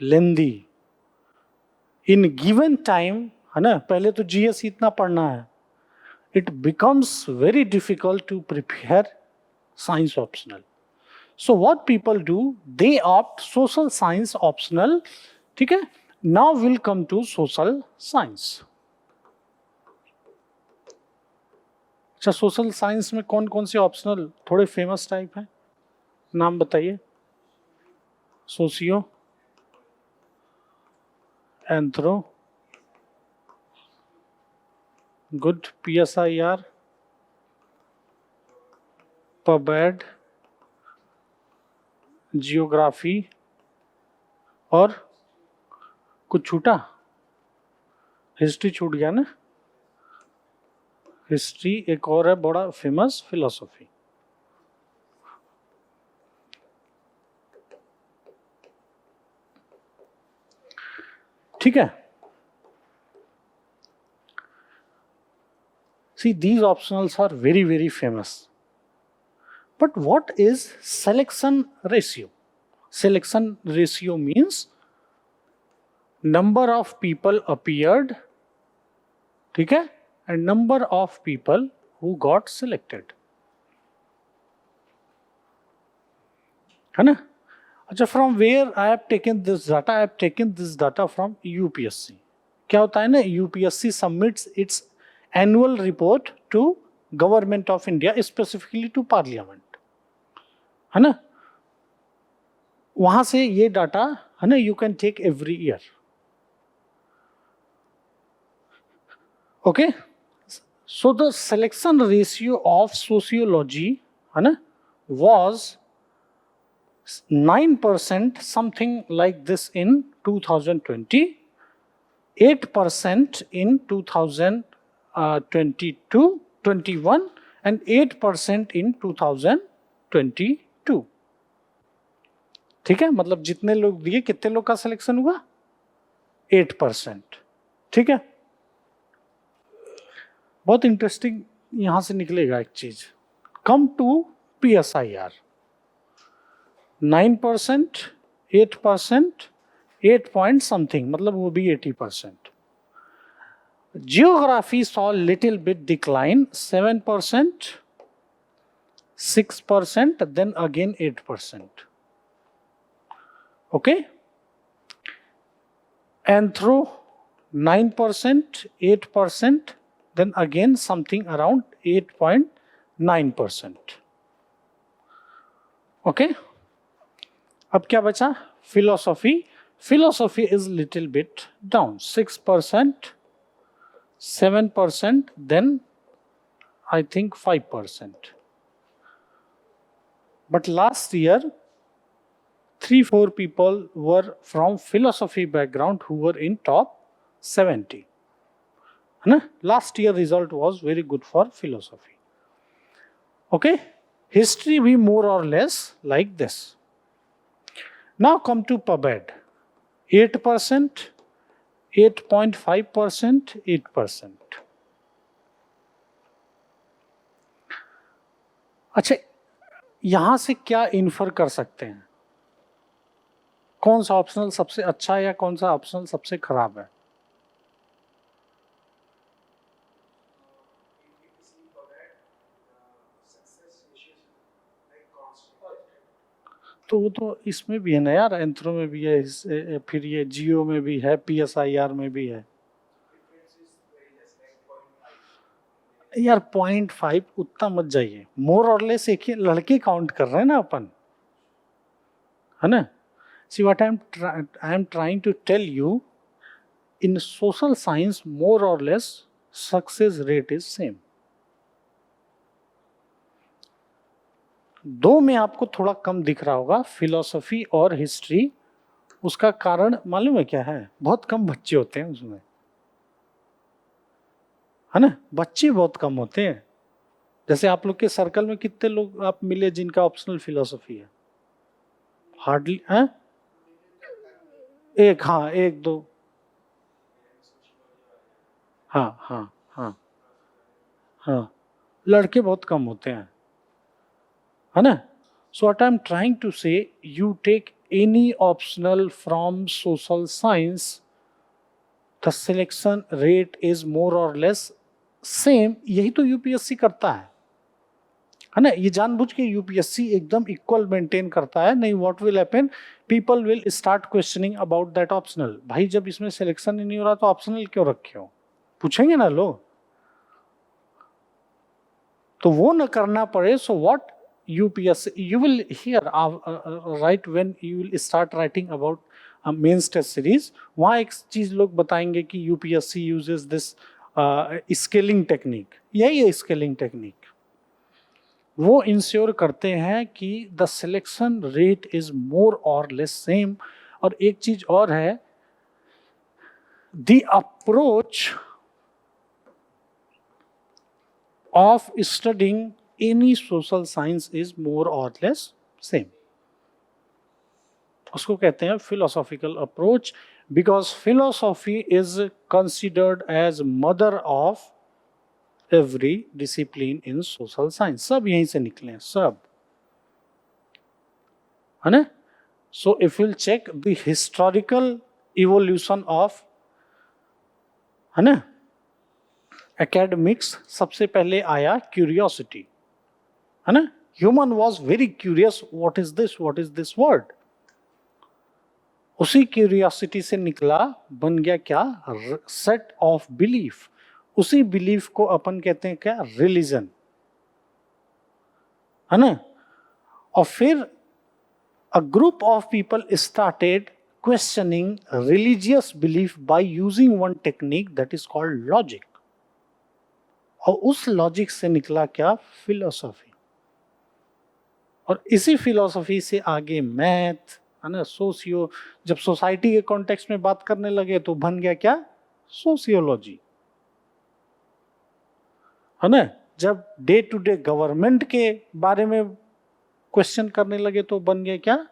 lengthy, in given time, है ना। पहले तो GS इतना पढ़ना है, it becomes very difficult to prepare science optional. So what people do, they opt social science optional, ठीक है। Now will come to social science. अच्छा, सोशल साइंस में कौन कौन से ऑप्शनल थोड़े फेमस टाइप हैं, नाम बताइए। Socio, anthro, good, PSIR, pubad, geography, और कुछ छूटा, हिस्ट्री छूट गया ना, हिस्ट्री। एक और है बड़ा फेमस, फिलोसॉफी। ठीक है। See, these optionals are very very famous, but what is selection ratio? Selection ratio means number of people appeared, ठीक है, and number of people who got selected, है ना। अच्छा, from where I have taken this data? I have taken this data from UPSC. क्या होता है ना, UPSC submits its annual report to Government of India, specifically to Parliament, है ना। वहां से ये डाटा, है ना, you can take every year. Okay, so the selection ratio of sociology, है ना, was 9%, something like this in 2020, 8% in 2021, and 8% in 2022। ठीक है, मतलब जितने लोग दिए, कितने लोग का सिलेक्शन हुआ, 8%। ठीक है, बहुत इंटरेस्टिंग यहां से निकलेगा एक चीज। Come to PSIR, 9%, 8%, 8 point something, मतलब वो भी 80%। Geography saw little bit decline, 7%, 6%, then again 8%। Okay, anthro 9%, 8%, then again something around 8.9%। okay, अब क्या बचा, philosophy. Philosophy is little bit down, 6%, 7%, then I think 5%। but last year 3-4 people were from philosophy background who were in top 70, है ना। Last year result was very good for philosophy. Okay, history भी more और less like this. Now come to pubad, 8%, 8.5%, 8%। अच्छा, यहां से क्या infer कर सकते हैं, कौन सा ऑप्शनल सबसे अच्छा है या कौन सा ऑप्शनल सबसे खराब है। तो वो तो इसमें भी है ना यार, एंथ्रो में भी है, फिर ये जियो में भी है, PSIR में भी है यार। 0.5 उतना मत जाइए, मोर और लेस एक ही लड़के काउंट कर रहे हैं ना अपन, है ना। See what I am trying to tell you, in social science more और less success rate is same. दो में आपको थोड़ा कम दिख रहा होगा, फिलोसफी और हिस्ट्री। उसका कारण मालूम है क्या है? बहुत कम बच्चे होते हैं उसमें, है ना, बच्चे बहुत कम होते हैं। जैसे आप लोग के सर्कल में कितने लोग आप मिले जिनका ऑप्शनल फिलोसफी है? हार्डली है, एक, हाँ एक दो, हाँ हाँ हाँ हाँ, लड़के बहुत कम होते हैं, है ना। So what I am trying to say, you take any optional from social science, the selection rate is more और लेस सेम। यही तो यूपीएससी करता है ना। ये जानबूझ के यूपीएससी एकदम इक्वल मेंटेन करता है। नहीं, what will happen, people will start questioning about that optional. भाई जब इसमें सिलेक्शन ही नहीं हो रहा तो ऑप्शनल क्यों रखे हो, पूछेंगे ना लोग, तो वो न करना पड़े। So what UPSC, you will hear right when you will start writing about mains test series, वहां एक चीज लोग बताएंगे कि UPSC uses this scaling technique. यही है स्केलिंग टेक्निक, वो इंश्योर करते हैं कि the selection rate is more और लेस सेम। और एक चीज और है, the approach of studying any social science is more और लेस सेम। उसको कहते हैं philosophical approach, because philosophy is considered as mother of every discipline in social science. सब यहीं से निकले हैं सब, है ना। So if will check the historical evolution of, है ना, एकेडमिक्स, सबसे पहले आया क्यूरियोसिटी, है ना। Human was very curious, what is this world. उसी क्यूरियोसिटी से निकला, बन गया क्या, सेट ऑफ बिलीफ। उसी बिलीफ को अपन कहते हैं क्या, रिलीजन, है ना। और फिर a group of people started questioning religious belief by using one technique that is called logic. और उस लॉजिक से निकला क्या, फिलोसॉफी। और इसी फिलोसॉफी से आगे मैथ, है ना, सोशियो। जब सोसाइटी के कॉन्टेक्स्ट में बात करने लगे तो बन गया क्या, सोशियोलॉजी, है ना। जब डे टू डे गवर्नमेंट के बारे में क्वेश्चन करने लगे तो बन गया क्या,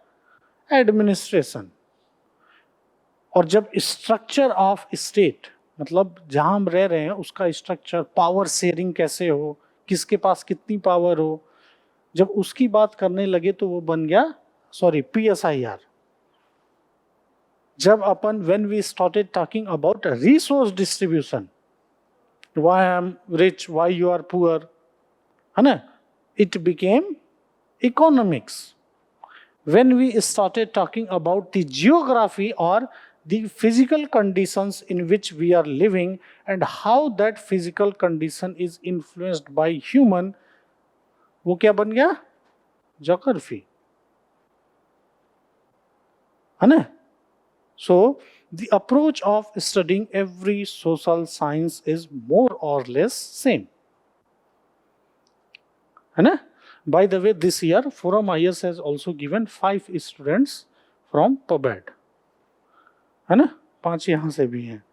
एडमिनिस्ट्रेशन। और जब स्ट्रक्चर ऑफ स्टेट, मतलब जहां हम रह रहे हैं उसका स्ट्रक्चर, पावर शेयरिंग कैसे हो, किसके पास कितनी पावर हो, जब उसकी बात करने लगे तो वो बन गया, सॉरी, PSIR। जब अपन when we started talking about resource distribution, why I am rich, why you are poor, है ना, it became economics. When we started talking about the geography or the physical conditions in which we are living and how that physical condition is influenced by human, वो क्या बन गया, geography, है ना। So the approach of studying every social science is more or less same, है ना। By the way, this year Forum IS has also given 5 students from PubMed, है ना, 5 यहां से भी हैं।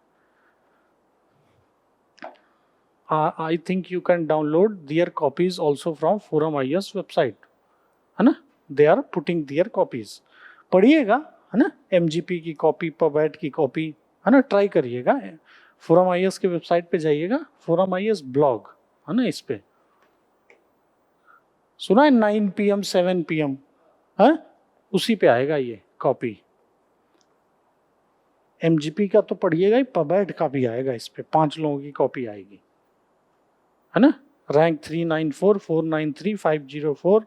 I think you can download their copies also from Forum IS website, है ना। They are putting their copies, पढ़िएगा, है ना, MGP की कॉपी, PubMed की कॉपी, है ना, ट्राई करिएगा। Forum IS के वेबसाइट पे जाइएगा, Forum IS ब्लॉग, है ना, इस पे सुना है 9 PM 7 PM, है, उसी पे आएगा ये कॉपी। MGP का तो पढ़िएगा ही, PubMed का भी आएगा, इस पे 5 लोगों की कॉपी आएगी, है ना। रैंक 394 493 504,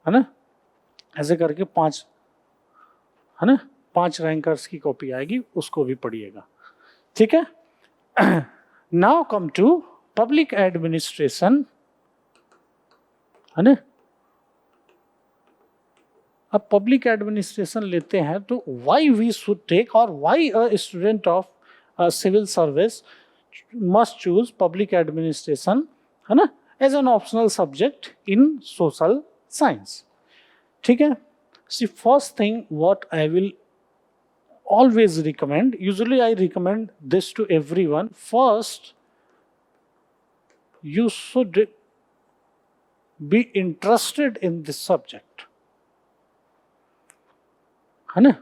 है ना। ऐसे करके 5, है ना, 5 रैंकर्स की कॉपी आएगी, उसको भी पढ़िएगा, ठीक है। Now come to public administration, है ना। अब पब्लिक एडमिनिस्ट्रेशन लेते हैं तो व्हाई वी शुड टेक और why a student of civil service must choose public administration, है ना, as an optional subject in social science, ठीक है। See first thing what I will always recommend, usually I recommend this to everyone, first you should be interested in this subject, है ना।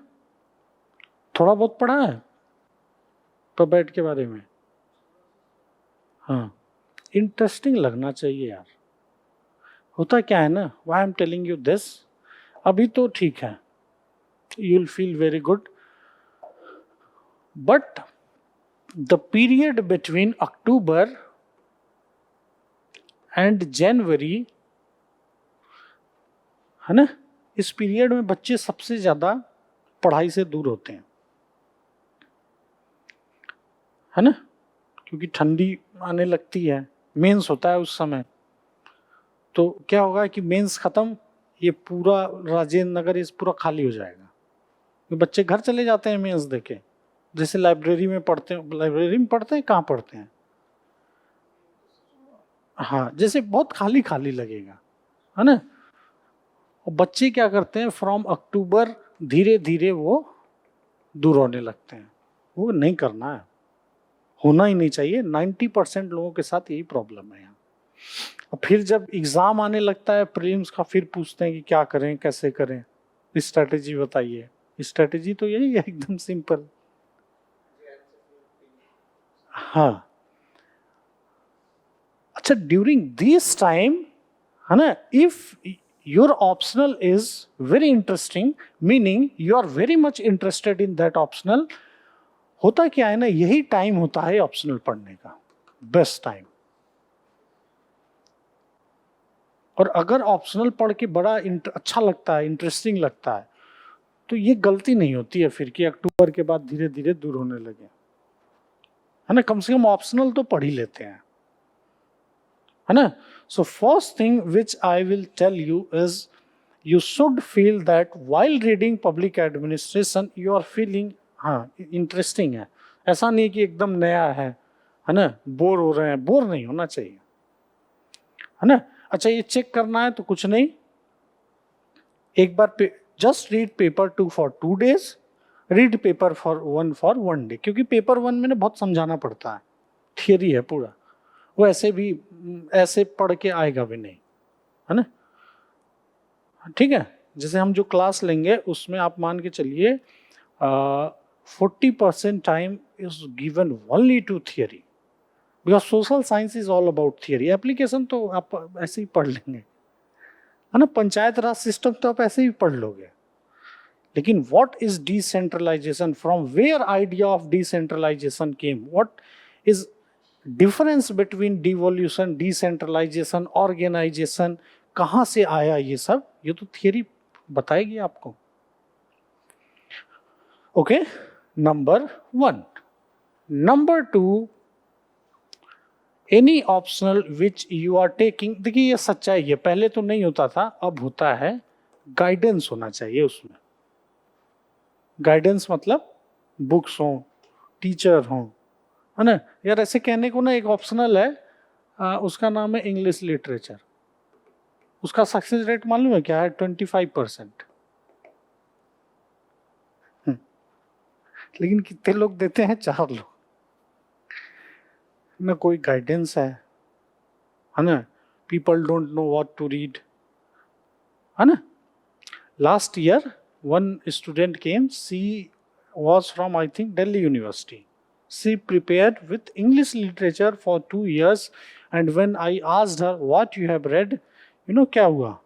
थोड़ा बहुत पढ़ा है प्रोबेट के बारे में, हाँ, इंटरेस्टिंग लगना चाहिए यार। होता क्या है ना, why I am telling you this, अभी तो ठीक है, you will feel very good, but the period between October and January, है ना, इस पीरियड में बच्चे सबसे ज्यादा पढ़ाई से दूर होते हैं, है ना, क्योंकि ठंडी आने लगती है, मेंस होता है उस समय, तो क्या होगा कि मेंस खत्म, ये पूरा राजेंद्र नगर इस पूरा खाली हो जाएगा, तो बच्चे घर चले जाते हैं मेंस देके। जैसे लाइब्रेरी में पढ़ते हैं, लाइब्रेरी में पढ़ते हैं, कहाँ पढ़ते हैं, हाँ, जैसे बहुत खाली खाली लगेगा, है ना। और बच्चे क्या करते हैं, फ्रॉम अक्टूबर धीरे धीरे वो दूर होने लगते हैं, वो नहीं करना है, होना ही नहीं चाहिए। 90% लोगों के साथ यही प्रॉब्लम है यहाँ। और फिर जब एग्जाम आने लगता है प्रीलिम्स का, फिर पूछते हैं कि क्या करें, कैसे करें, स्ट्रैटेजी बताइए। स्ट्रैटेजी तो यही है, एकदम सिंपल, हाँ। अच्छा, ड्यूरिंग दिस टाइम, है ना, if your optional is very interesting, meaning you are very much interested in that optional, होता क्या है ना, यही टाइम होता है ऑप्शनल पढ़ने का बेस्ट टाइम। और अगर ऑप्शनल पढ़ के बड़ा अच्छा लगता है, इंटरेस्टिंग लगता है, तो ये गलती नहीं होती है फिर कि अक्टूबर के बाद धीरे धीरे दूर होने लगे, है ना। कम से कम ऑप्शनल तो पढ़ ही लेते हैं, है ना। So first thing which I will tell you is you should feel that while reading public administration you are feeling, हाँ, इंटरेस्टिंग है, ऐसा नहीं कि एकदम नया है ना, बोर हो रहे हैं, बोर नहीं होना चाहिए, है ना। अच्छा, ये चेक करना है तो कुछ नहीं, एक बार just read paper 2 for 2 days, read paper for 1 day, क्योंकि पेपर 1 में ना बहुत समझाना पड़ता है, थियरी है पूरा, वो ऐसे भी ऐसे पढ़ के आएगा भी नहीं, है ना, ठीक है। जैसे हम जो क्लास लेंगे उसमें आप मान के चलिए 40% time is given only to theory, because social science is all about theory, application तो आप ऐसे ही पढ़ लेंगे, है ना, पंचायत राज सिस्टम तो आप ऐसे ही पढ़ लोगे, लेकिन what is decentralization, from where idea of decentralization came, what is difference between devolution, decentralization, organization, कहाँ से आया ये सब, ये तो थियरी बताएगी आपको, okay. Number 1, number 2, any optional which you are taking, देखिए ये सच्चाई है, पहले तो नहीं होता था, अब होता है, गाइडेंस होना चाहिए उसमें। गाइडेंस मतलब बुक्स हो, टीचर हो, है ना। यार ऐसे कहने को ना, एक ऑप्शनल है, उसका नाम है इंग्लिश लिटरेचर, उसका सक्सेस रेट मालूम है क्या है, 25%, लेकिन कितने लोग देते हैं, 4 लोग, ना कोई गाइडेंस है ना, people don't know what to read, है ना। Last year one student came, she was from I think Delhi University. She prepared with English literature for 2 years, and when I asked her what you have read, you know क्या हुआ,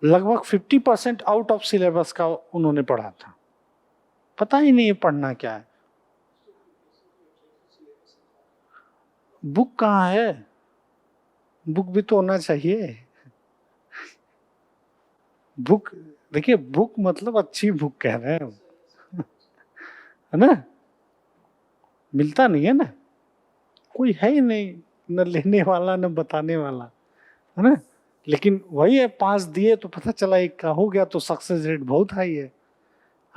लगभग 50% out of syllabus का उन्होंने पढ़ा था, पता ही नहीं पढ़ना क्या है। बुक कहाँ है, बुक भी तो होना चाहिए, बुक, देखिए बुक मतलब अच्छी बुक कह रहे हैं हम, है ना, मिलता नहीं है ना, कोई है ही नहीं, न लेने वाला न बताने वाला, है ना। लेकिन वही है, 5 दिए तो पता चला एक का हो गया, तो सक्सेस रेट बहुत हाई है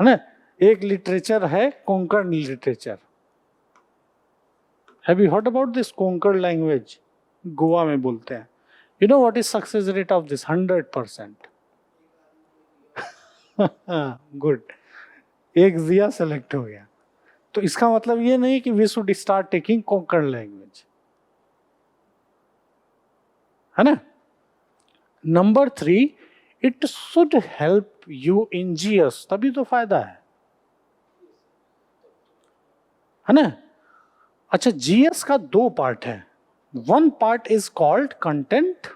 ना। एक लिटरेचर है Konkan literature, have you heard about this Konkan language, Goa में बोलते हैं। You know what is success rate of this? 100%। Good, एक दिया सेलेक्ट हो गया। तो इसका मतलब ये नहीं कि we should start taking Konkan language, है ना। नंबर 3, it should help you in GS, तभी तो फायदा है ना। अच्छा, जीएस का 2 पार्ट है, one part is called content,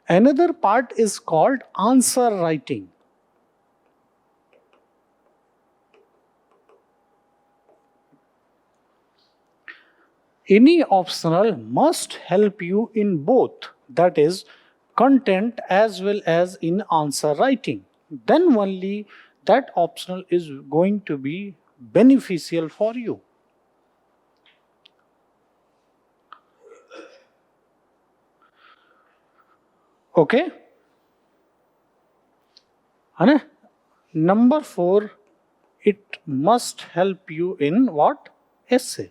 another part is called answer writing. Any optional must help you in both, that is content as well as in answer writing. Then only that optional is going to be beneficial for you. Okay? Number 4, it must help you in what? Essay.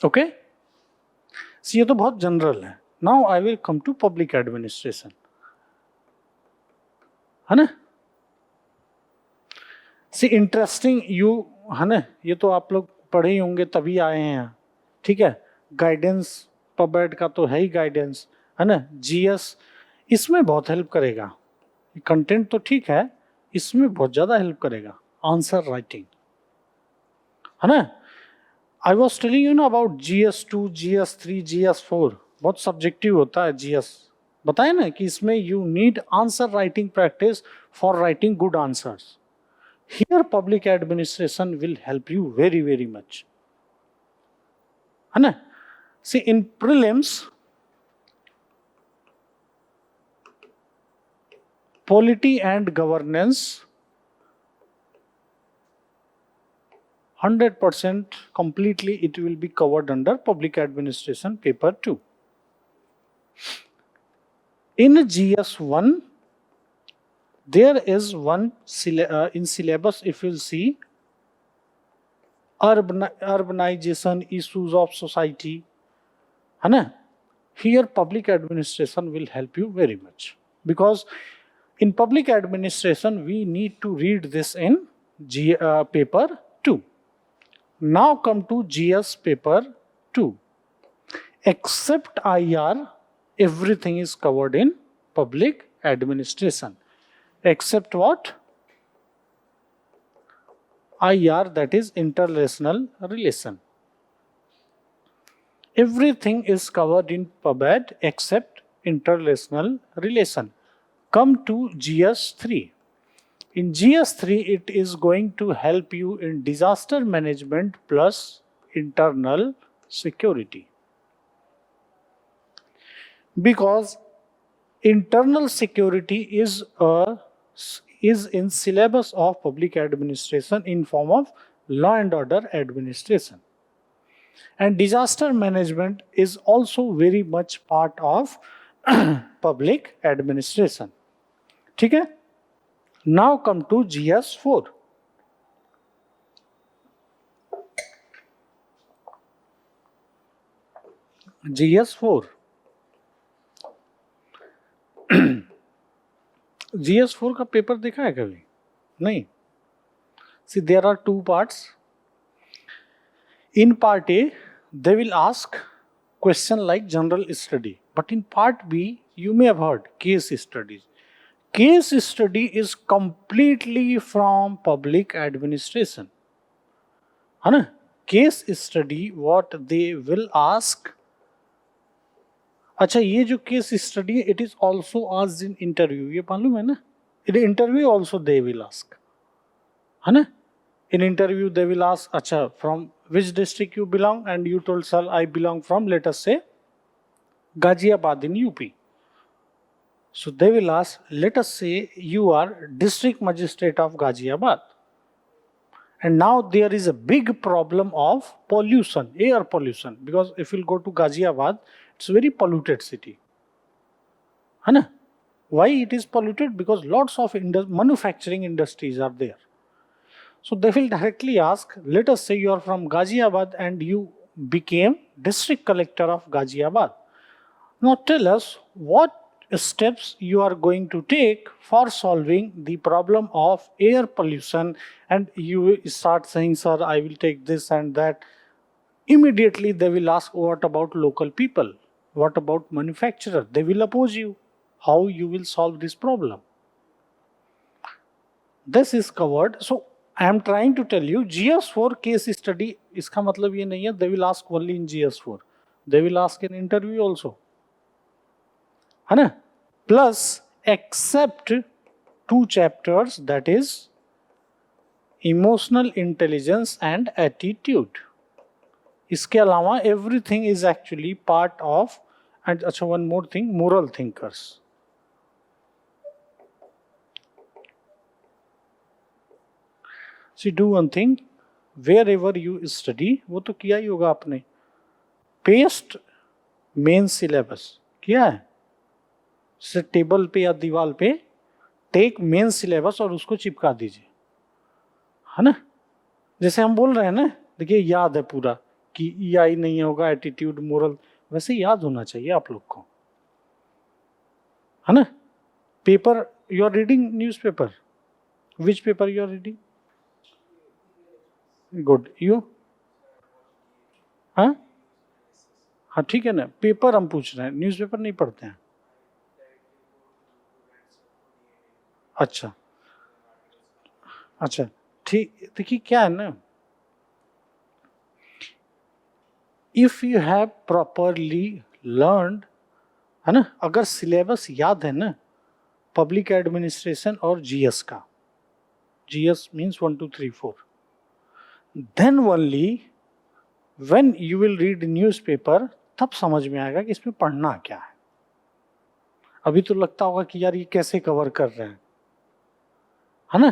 Okay? So ये तो बहुत general है. Now I will come to public administration. है ना. सी interesting you, है ना, ये तो आप लोग पढ़े ही होंगे तभी आए हैं यहाँ, ठीक है। गाइडेंस पबेड का तो है ही गाइडेंस, है ना। जीएस इसमें बहुत हेल्प करेगा, कंटेंट तो ठीक है, इसमें बहुत ज्यादा हेल्प करेगा आंसर राइटिंग, है ना। I was telling you know about GS2, GS3, GS4, बहुत सब्जेक्टिव होता है जीएस, बताए ना कि इसमें you need answer writing practice for writing good answers. Here public administration will help you very, very much. है ना. See in prelims, polity and governance 100% completely it will be covered under public administration paper 2. In GS1 there is one in syllabus, if you'll see, urbanization, issues of society, है ना. Here public administration will help you very much, because in public administration we need to read this in paper 2. Now come to GS paper 2. Except IR, everything is covered in public administration. Except what? IR, that is international relation. Everything is covered in PubEd except international relation. Come to GS3. In GS3, it is going to help you in disaster management plus internal security. Because internal security is in syllabus of public administration in form of law and order administration. And disaster management is also very much part of public administration. ठीक है. Now come to GS4. GS4. GS4 का paper देखा है कभी? नहीं. See, there are 2 parts. In part A, they will ask question like general study. But in part B, you may have heard case studies. Case study is completely from public administration. है ना? Case study, what they will ask. अच्छा, ये जो case study है, it is also asked in interview. ये मालूम है ना? In interview also they will ask. है ना? In interview, they will ask, "Acha, from which district you belong?" And you told, "Sir, I belong from, let us say, Ghaziabad in UP." So they will ask, "Let us say you are district magistrate of Ghaziabad. And now there is a big problem of pollution, air pollution, because if you go to Ghaziabad, it's a very polluted city. है ना? Why it is polluted? Because lots of manufacturing industries are there. So they will directly ask, let us say you are from Ghaziabad and you became district collector of Ghaziabad. Now tell us what steps you are going to take for solving the problem of air pollution. And you start saying, "Sir, I will take this and that." Immediately they will ask, "What about local people? What about manufacturer?" They will oppose you. How you will solve this problem? This is covered. So I am trying to tell you, GS4 case study, इसका मतलब ये नहीं है they will ask only in GS4. They will ask in interview also. है ना? Plus, except 2 chapters, that is emotional intelligence and attitude. इसके अलावा everything is actually part of, and अच्छा one more thing, moral thinkers. See, do one thing, wherever you study, वो तो किया ही होगा आपने, पेस्ट मेन सिलेबस किया है, से टेबल पे या दीवार पे टेक मेन सिलेबस और उसको चिपका दीजिए, है ना? जैसे हम बोल रहे हैं ना, देखिए याद है पूरा कि EI नहीं होगा, एटीट्यूड, मोरल, वैसे याद होना चाहिए आप लोग को, है ना? Paper, you are reading newspaper, which paper you are reading? Good, you? हाँ हाँ, ठीक है ना, पेपर हम पूछ रहे हैं, न्यूज़पेपर नहीं पढ़ते हैं। अच्छा अच्छा, ठीक, देखिए क्या है ना, if you have properly learned, है ना, अगर सिलेबस याद है ना, पब्लिक एडमिनिस्ट्रेशन और जीएस का, GS means 1 2 3 4, then only when you will read newspaper, तब समझ में आएगा कि इसमें पढ़ना क्या है। अभी तो लगता होगा कि यार ये कैसे कवर कर रहे हैं, है ना?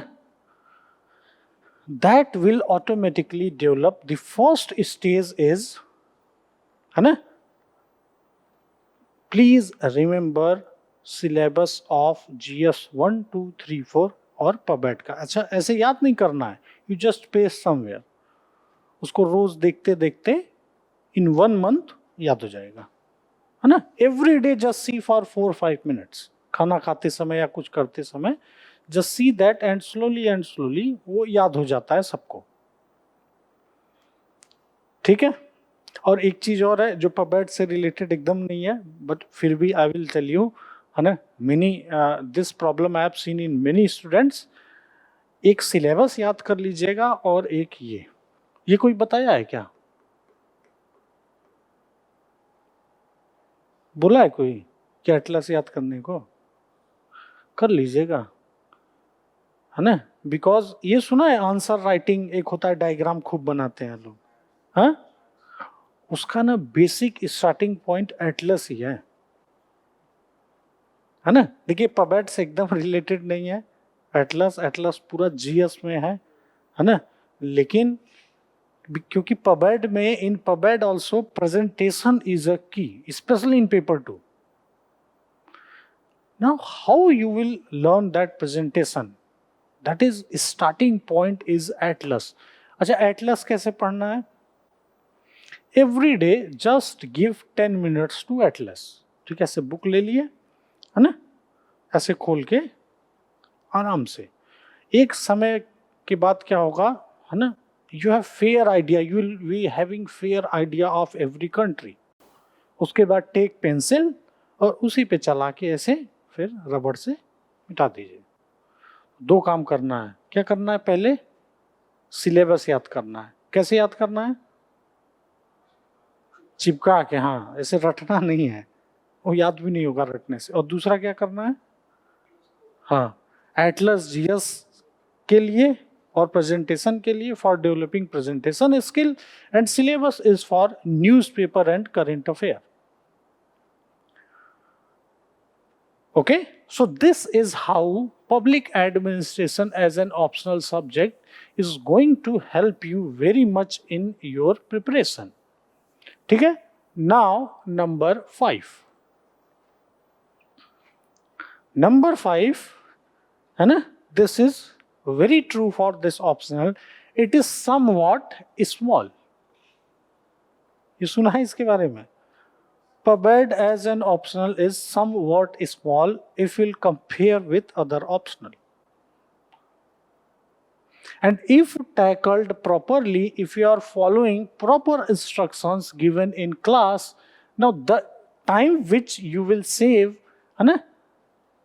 That will automatically develop. The first stage is, है ना, please remember syllabus of GS 1 2 3 4 और पबेट का। अच्छा, ऐसे याद नहीं करना है, you just paste somewhere, उसको रोज देखते देखते in 1 month याद हो जाएगा, है ना? Every day just see for 4-5 minutes, खाना खाते समय या कुछ करते समय, just see that and slowly वो याद हो जाता है सबको, ठीक है? और एक चीज और है जो पबेट से रिलेटेड एकदम नहीं है, बट फिर भी आई विल टेल यू, है ना, many this problem I have seen in many students. एक सिलेबस याद कर लीजिएगा और एक ये कोई बताया है क्या? बोला है कोई कि एटलस याद करने को? कर लीजिएगा, है ना, बिकॉज ये सुना है आंसर राइटिंग एक होता है, डायग्राम खूब बनाते हैं लोग, हाँ, उसका ना बेसिक स्टार्टिंग पॉइंट एटलस ही है ना? देखिए पबेट से एकदम रिलेटेड नहीं है, एटलस पूरा जीएस में है ना? लेकिन क्योंकि पबेट में, इन पबेट ऑल्सो प्रेजेंटेशन इज अ की, specially in paper 2. Now how you will learn that presentation, that is starting point is atlas. अच्छा, atlas कैसे पढ़ना है? Every day just give 10 minutes to atlas. ठीक है, ऐसे बुक ले लिए, है ना, ऐसे खोल के आराम से, एक समय के बाद क्या होगा, है ना, you have fair idea, you will be having fair idea of every country. उसके बाद टेक पेंसिल और उसी पे चला के ऐसे फिर रबड़ से मिटा दीजिए। 2 काम करना है, क्या करना है? पहले सिलेबस याद करना है। कैसे याद करना है? चिपका के, हाँ, ऐसे रटना नहीं है, वो याद भी नहीं होगा रटने से। और दूसरा क्या करना है? हाँ, एटलस जीएस के लिए और प्रेजेंटेशन के लिए for developing presentation skill, and syllabus is for newspaper and current affair. Okay, so this is how public administration as an optional subject is going to help you very much in your preparation. ठीक है. Now number 5. Number 5 है ना, this is very true for this optional. It is somewhat small. ये सुना है इसके बारे में? PubEd as an optional is somewhat small if we'll compare with other optional. And if tackled properly, if you are following proper instructions given in class, now the time which you will save,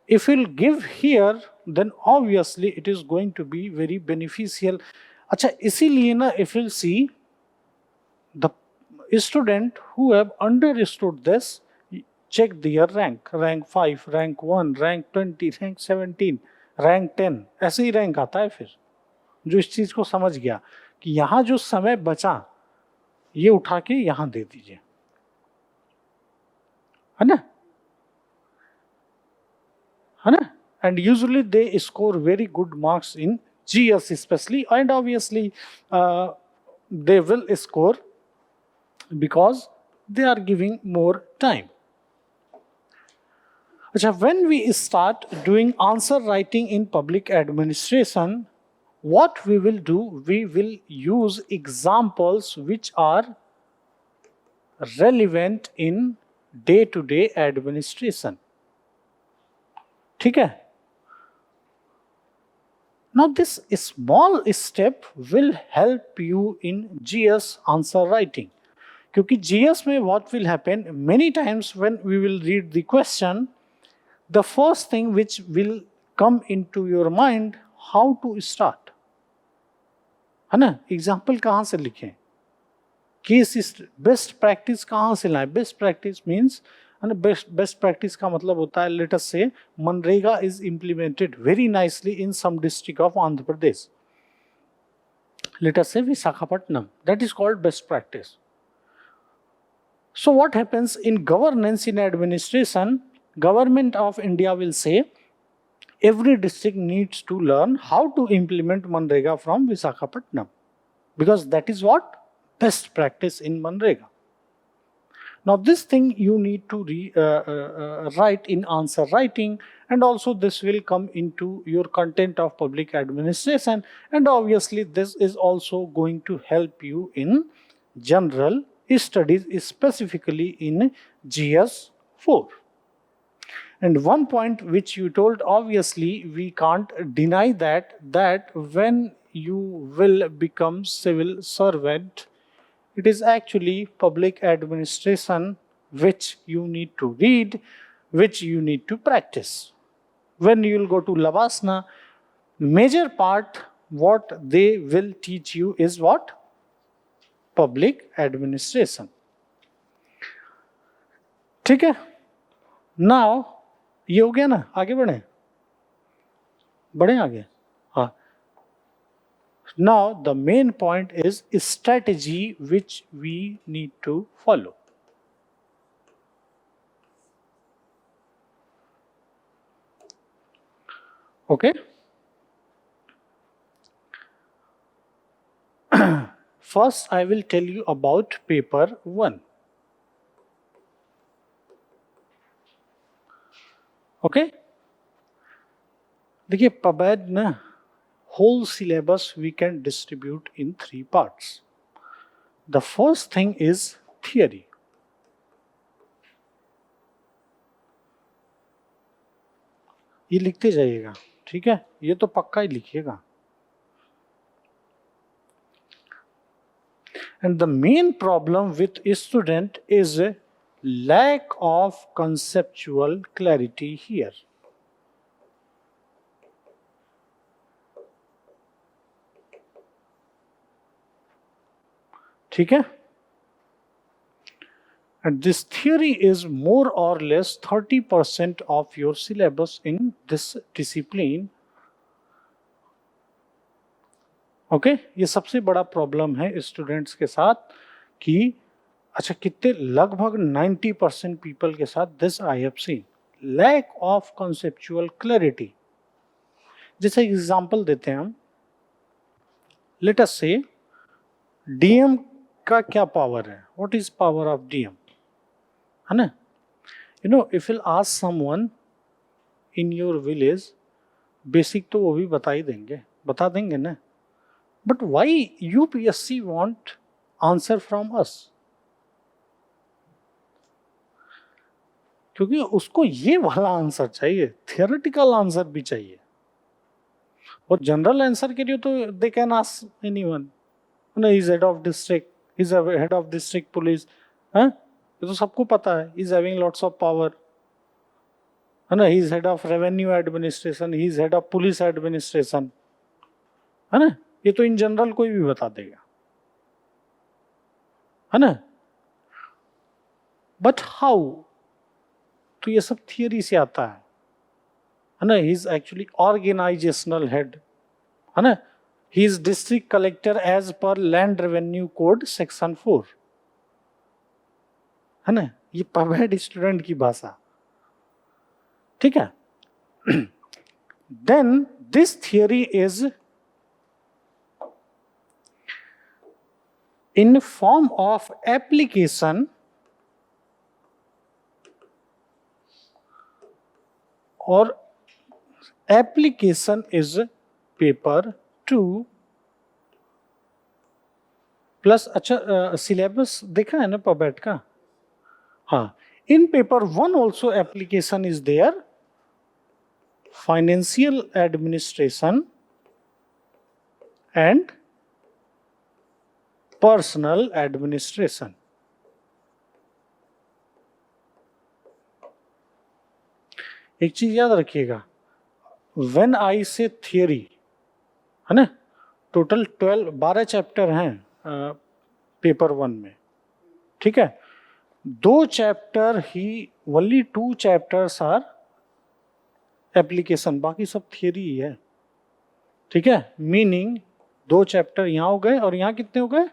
if you'll give here, then obviously it is going to be very beneficial. अच्छा, इसीलिए ना, if you'll see the student who have understood this, check their rank 5, rank 1, rank 20, rank 17, rank 10, ऐसे ही rank आता है. फिर जो इस चीज को समझ गया कि यहाँ जो समय बचा ये उठा के यहाँ दे दीजिए, है ना, and usually they score very good marks in GS especially, and obviously they will score because they are giving more time. When we start doing answer writing in public administration, what we will do, we will use examples which are relevant in day-to-day administration. ठीक है. Now this small step will help you in GS answer writing. क्योंकि GS में what will happen, many times when we will read the question, the first thing which will come into your mind, how to start, है ना, example कहाँ से लिखें, case best practice कहाँ से लाएं. Best practice means, best practice का मतलब होता है, let us say MNREGA is implemented very nicely in some district of Andhra Pradesh, let us say Visakhapatnam, that is called best practice. So what happens in governance, in administration, government of India will say every district needs to learn how to implement Manrega from Visakhapatnam, because that is what best practice in Manrega. Now this thing you need to write in answer writing, and also this will come into your content of public administration, and obviously this is also going to help you in general studies, specifically in GS4. And one point which you told, obviously we can't deny that when you will become civil servant, it is actually public administration which you need to read, which you need to practice. When you will go to Lavasana, major part what they will teach you is what? Public administration. ठीक है. Now ये हो गया ना, आगे बढ़े आगे. हाँ. Now the main point is strategy which we need to follow. Okay. First, I will tell you about paper 1. Okay? देखिए, PubEd ना whole syllabus we can distribute in 3 parts. The first thing is theory. ये लिखते जाइएगा, ठीक है, ये तो पक्का ही लिखिएगा. And the main problem with a student is lack of conceptual clarity here. ठीक है. And this theory is more or less 30% of your syllabus in this discipline. Okay ये सबसे बड़ा प्रॉब्लम है स्टूडेंट्स के साथ कि अच्छा कितने लगभग 90% पीपल के साथ this I have seen lack of conceptual clarity. जैसे एग्जांपल देते हैं हम, लेट अस से डीएम का क्या पावर है, what is power of DM, है ना? You know if you ask someone in your village, basic तो वो भी बता देंगे ना, but why UPSC want answer from us? क्योंकि उसको ये वाला आंसर चाहिए, थियोरेटिकल आंसर भी चाहिए। और जनरल आंसर के लिए तो दे कैन आस्क एनीवन, ना is head of district, is head of district police, हैं ये तो सबको पता है, is having lots of power, है ना, he is head of revenue administration, he is head of police administration, है ना, ये तो इन जनरल कोई भी बता देगा, है ना। बट हाउ, तो ये सब थियरी से आता है ना। He is actually organizational head, है ना, he is district collector as per land revenue code section 4, है ना, ये पबहेड स्टूडेंट की भाषा, ठीक है। Then this theory is in form of application और एप्लीकेशन इज पेपर 2 प्लस, अच्छा सिलेबस देखा है ना पबेट का, हाँ, in paper 1 also application is there, financial administration and personal administration. एक चीज याद रखिएगा, व्हेन आई से थियरी, है ना, टोटल 12 चैप्टर हैं पेपर 1 में, ठीक है, 2 चैप्टर ही, ओनली 2 चैप्टर्स आर एप्लीकेशन, बाकी सब थियरी ही है, ठीक है। मीनिंग 2 चैप्टर यहां हो गए और यहां कितने हो गए,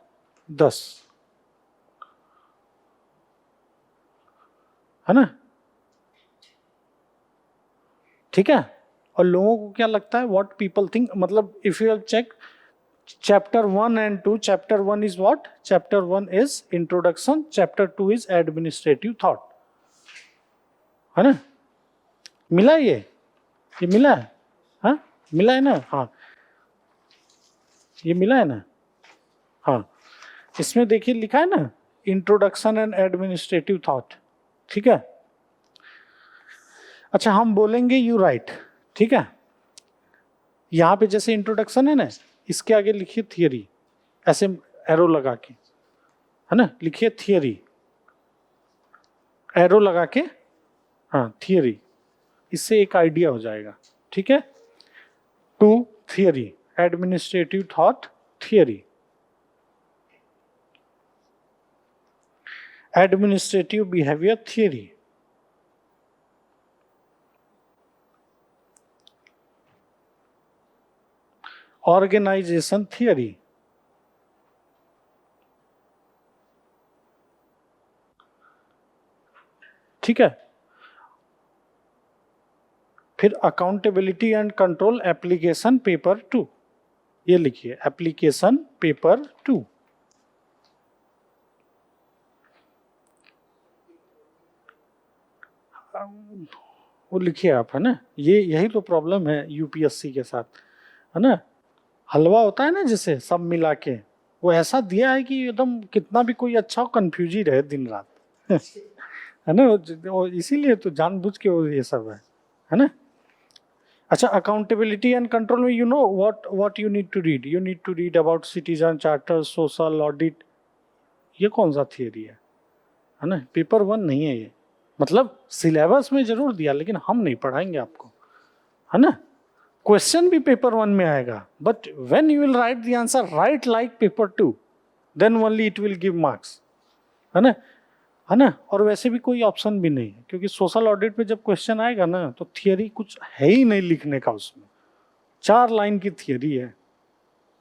10, है ना, ठीक है। और लोगों को क्या लगता है, व्हाट पीपल थिंक, मतलब if you check chapter 1 and 2, chapter 1 is what, chapter 1 is introduction, chapter 2 is administrative thought, है ना, मिला ये मिला है, हाँ मिला है ना, हाँ ये मिला है ना, हाँ इसमें देखिए लिखा है ना, इंट्रोडक्शन एंड एडमिनिस्ट्रेटिव थॉट, ठीक है। अच्छा हम बोलेंगे यू राइट, ठीक है, यहां पे जैसे इंट्रोडक्शन है ना, इसके आगे लिखिए थियरी, ऐसे एरो लगा के, है ना, लिखिए थियरी, एरो लगा के, हाँ थियरी, इससे एक आइडिया हो जाएगा, ठीक है। 2 theory, administrative thought theory, administrative behaviour theory, organisation theory, ठीक है। फिर accountability and control application paper 2, ये लिखिए एप्लीकेशन पेपर 2, वो लिखिए आप, है ना, ये यही तो प्रॉब्लम है यूपीएससी के साथ, है ना, हलवा होता है ना जैसे सब मिला के, वो ऐसा दिया है कि एकदम कितना भी कोई अच्छा हो कंफ्यूज ही रहे दिन रात, है ना, इसीलिए तो जानबूझ के वो ये सब है ना। अच्छा अकाउंटेबिलिटी एंड कंट्रोल में you know what you need to read about citizen charter, social audit, ये कौन सा थियरी है ना, पेपर 1 नहीं है ये, मतलब सिलेबस में जरूर दिया लेकिन हम नहीं पढ़ाएंगे आपको, है ना। क्वेश्चन भी पेपर 1 में आएगा, but when you will write the answer right like paper 2, then only it will give marks, है ना। और वैसे भी कोई ऑप्शन भी नहीं है, क्योंकि सोशल ऑडिट पे जब क्वेश्चन आएगा ना तो थियरी कुछ है ही नहीं लिखने का, उसमें 4 लाइन की थियरी है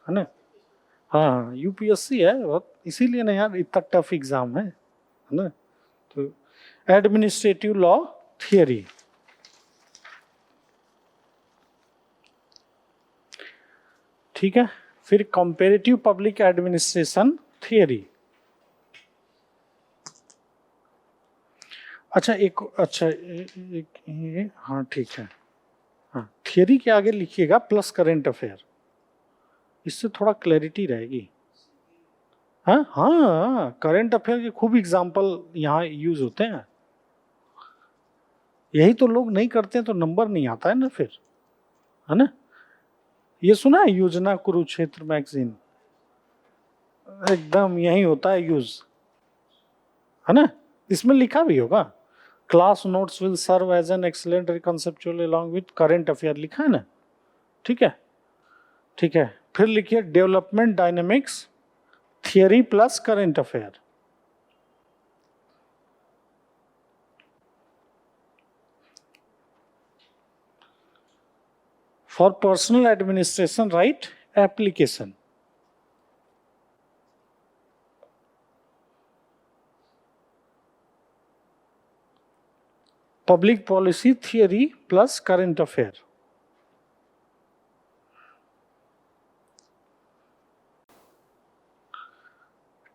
ना। हाँ यूपीएससी है बहुत, इसीलिए ना यार इतना टफ एग्जाम है ना। तो एडमिनिस्ट्रेटिव लॉ थियरी, ठीक है। फिर कंपैरेटिव पब्लिक एडमिनिस्ट्रेशन थियरी। अच्छा एक हाँ ठीक है, हाँ थियरी के आगे लिखिएगा प्लस करंट अफेयर, इससे थोड़ा क्लैरिटी रहेगी। हाँ हाँ, करंट अफेयर के खूब एग्जाम्पल यहाँ यूज होते हैं, यही तो लोग नहीं करते हैं तो नंबर नहीं आता है ना फिर, है ना। ये सुना है योजना कुरुक्षेत्र मैगजीन, एकदम यही होता है यूज, है ना। इसमें लिखा भी होगा class notes will serve as an excellent conceptual along with current affair, लिखा है ना, ठीक है ठीक है। फिर लिखिए development dynamics theory plus current affair. For personal administration right application, public policy theory plus current affair.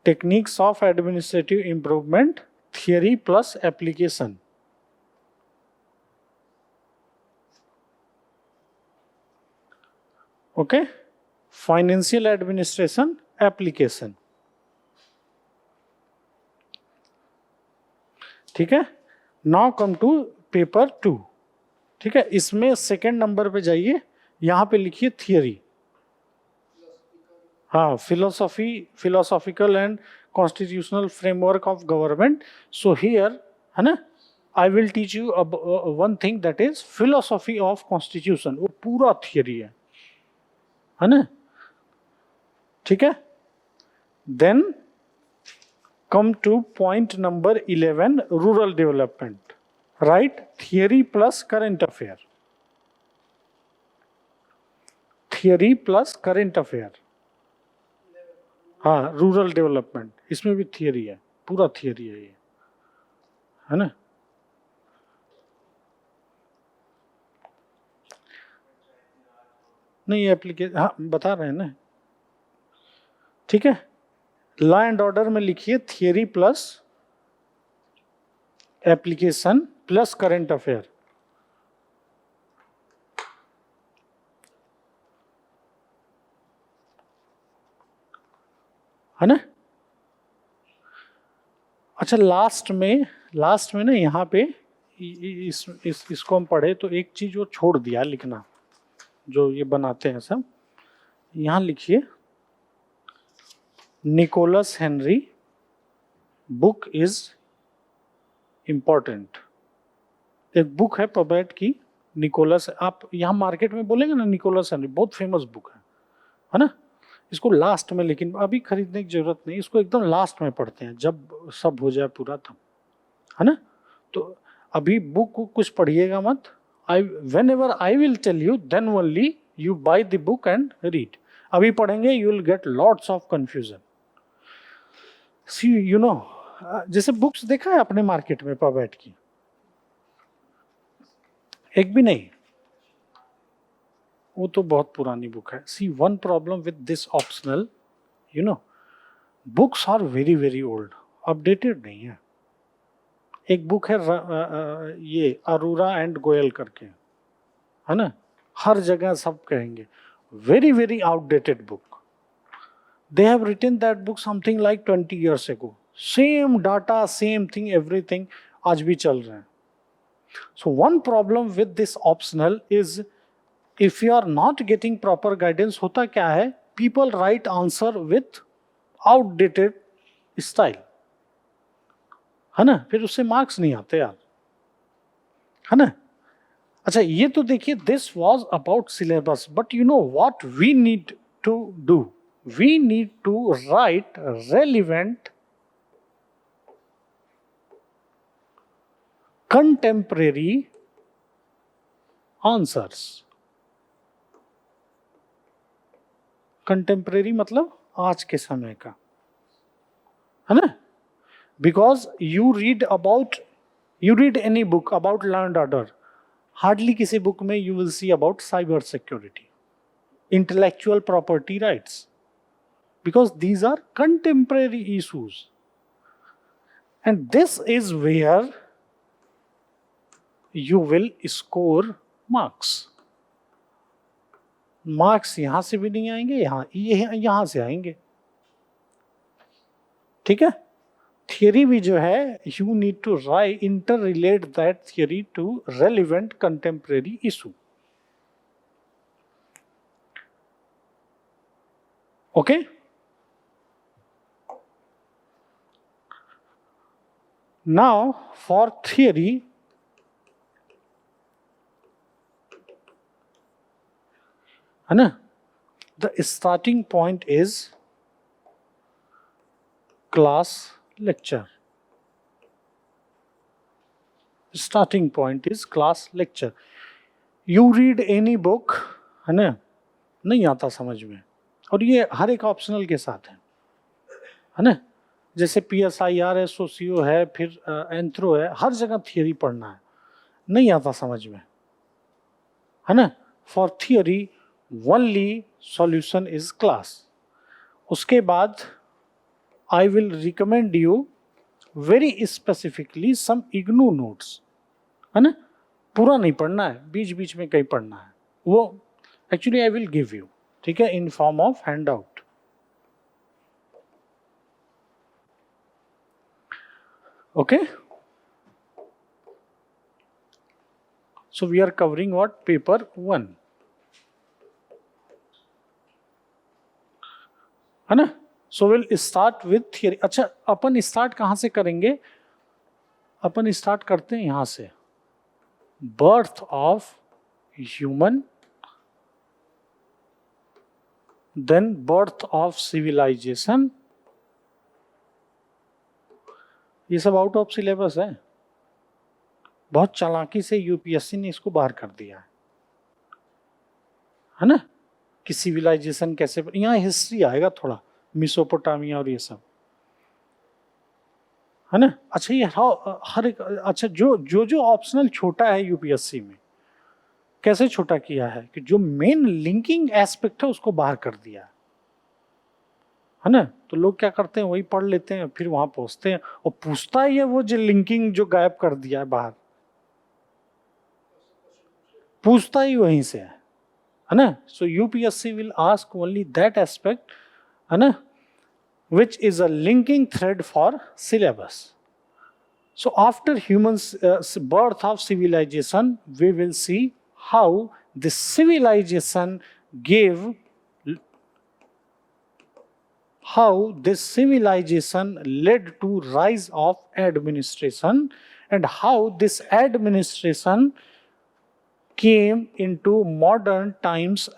Techniques of administrative improvement theory plus application. Okay, financial administration application, ठीक है। नाउ कम टू पेपर 2, ठीक है। इसमें second number पे जाइए, यहां पे लिखिए थियरी, हाँ philosophical and constitutional framework of government. So here, है ना, I will teach you one thing that is philosophy of constitution, वो पूरा थियरी है ना, ठीक है। Then come to point number 11, rural development, right theory plus current affair, theory plus current affair, हाँ rural development, इसमें भी थियरी है, पूरा थियरी है ये, है ना। नहीं एप्लीकेशन, हाँ बता रहे हैं ना, ठीक है। लॉ एंड ऑर्डर में लिखिए theory plus application plus current affair, है ना। अच्छा लास्ट में ना यहाँ पे इसको हम पढ़े तो एक चीज वो छोड़ दिया लिखना, जो ये बनाते हैं सब, यहाँ लिखिए Nicholas Henry book is important. एक बुक है पबेट की, निकोलस, आप यहाँ मार्केट में बोलेंगे ना निकोलस हेनरी, बहुत फेमस बुक है ना। इसको लास्ट में, लेकिन अभी खरीदने की जरूरत नहीं, इसको एकदम लास्ट में पढ़ते हैं जब सब हो जाए पूरा तब, है ना। तो अभी बुक को कुछ पढ़िएगा मत, I whenever I will tell you then only you buy the book and read. अभी पढ़ेंगे you will get lots of confusion. See you know, जैसे बुक्स देखा है अपने मार्केट में पबेट की, एक भी नहीं, वो तो बहुत पुरानी बुक है। See one problem with this optional, you know, books are very very old, updated नहीं है। एक बुक है ये अरोरा एंड गोयल करके, है ना, हर जगह सब कहेंगे very very outdated book. They have written that book something like 20 years ago, same data same thing everything आज भी चल रहे हैं। So one problem with this optional is if you are not getting proper guidance, होता क्या है, people write answer with outdated style, है ना, फिर उससे मार्क्स नहीं आते यार, है ना। अच्छा ये तो देखिए this was about syllabus, but you know what we need to do, we need to write relevant contemporary answers. Contemporary मतलब आज के समय का, है ना? Because you read any book about law and order, hardly किसी बुक में you will see about cyber security, intellectual property rights, because these are contemporary issues. And this is where you will score marks. Marks यहां से भी नहीं आएंगे, यहां से आएंगे, ठीक है? थियरी भी जो है, you need to interrelate that theory to relevant contemporary issue. Okay? Now for theory, है ना, the starting point is class lecture. Starting point is class lecture. You read any book, है ना, नहीं आता समझ में, और ये हर एक ऑप्शनल के साथ है ना? जैसे PSIR है, सोशियो है, फिर एंथ्रो है, हर जगह थियरी पढ़ना है, नहीं आता समझ में, है ना? For theory only solution is class. उसके बाद I will recommend you very specifically some IGNOU notes, है ना? पूरा नहीं पढ़ना है, बीच बीच में कहीं पढ़ना है, वो actually I will give you, ठीक है, in form of hand out. Okay, so we are covering what? Paper 1, है ना? So will start with theory. अच्छा, अपन स्टार्ट कहां से करेंगे? अपन स्टार्ट करते हैं यहां से, birth of human, then birth of civilisation. ये सब आउट ऑफ सिलेबस है, बहुत चालाकी से यूपीएससी ने इसको बाहर कर दिया है ना, कि सिविलाइजेशन कैसे, यहाँ हिस्ट्री आएगा थोड़ा, मिसोपोटामिया और ये सब, है ना? अच्छा, ये हर एक, अच्छा जो ऑप्शनल छोटा है यूपीएससी में, कैसे छोटा किया है कि जो मेन लिंकिंग एस्पेक्ट है उसको बाहर कर दिया है ना? तो लोग क्या करते हैं, वही पढ़ लेते हैं, फिर वहां पहुंचते हैं और पूछता ही है वो जो लिंकिंग जो गायब कर दिया है बाहर, पूछता ही वहीं से है ना? So UPSC will ask only that aspect, है ना, which is a linking thread for syllabus. So after humans birth of civilization, we will see how this civilization gave, how this civilization led to rise of administration, and how this administration came into modern times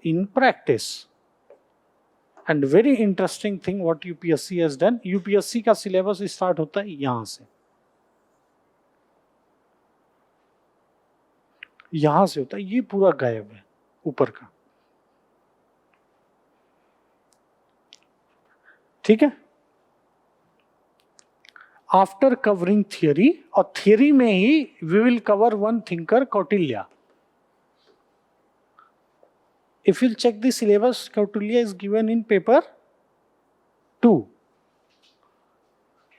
in practice. And very interesting thing what UPSC has done, UPSC का syllabus start होता है यहां से, यहां से होता है, ये पूरा गायब है ऊपर का, ठीक है? आफ्टर कवरिंग थियरी, और थियरी में ही we will cover one thinker, Kautilya. If you'll check the syllabus, Kautilya is given in paper 2.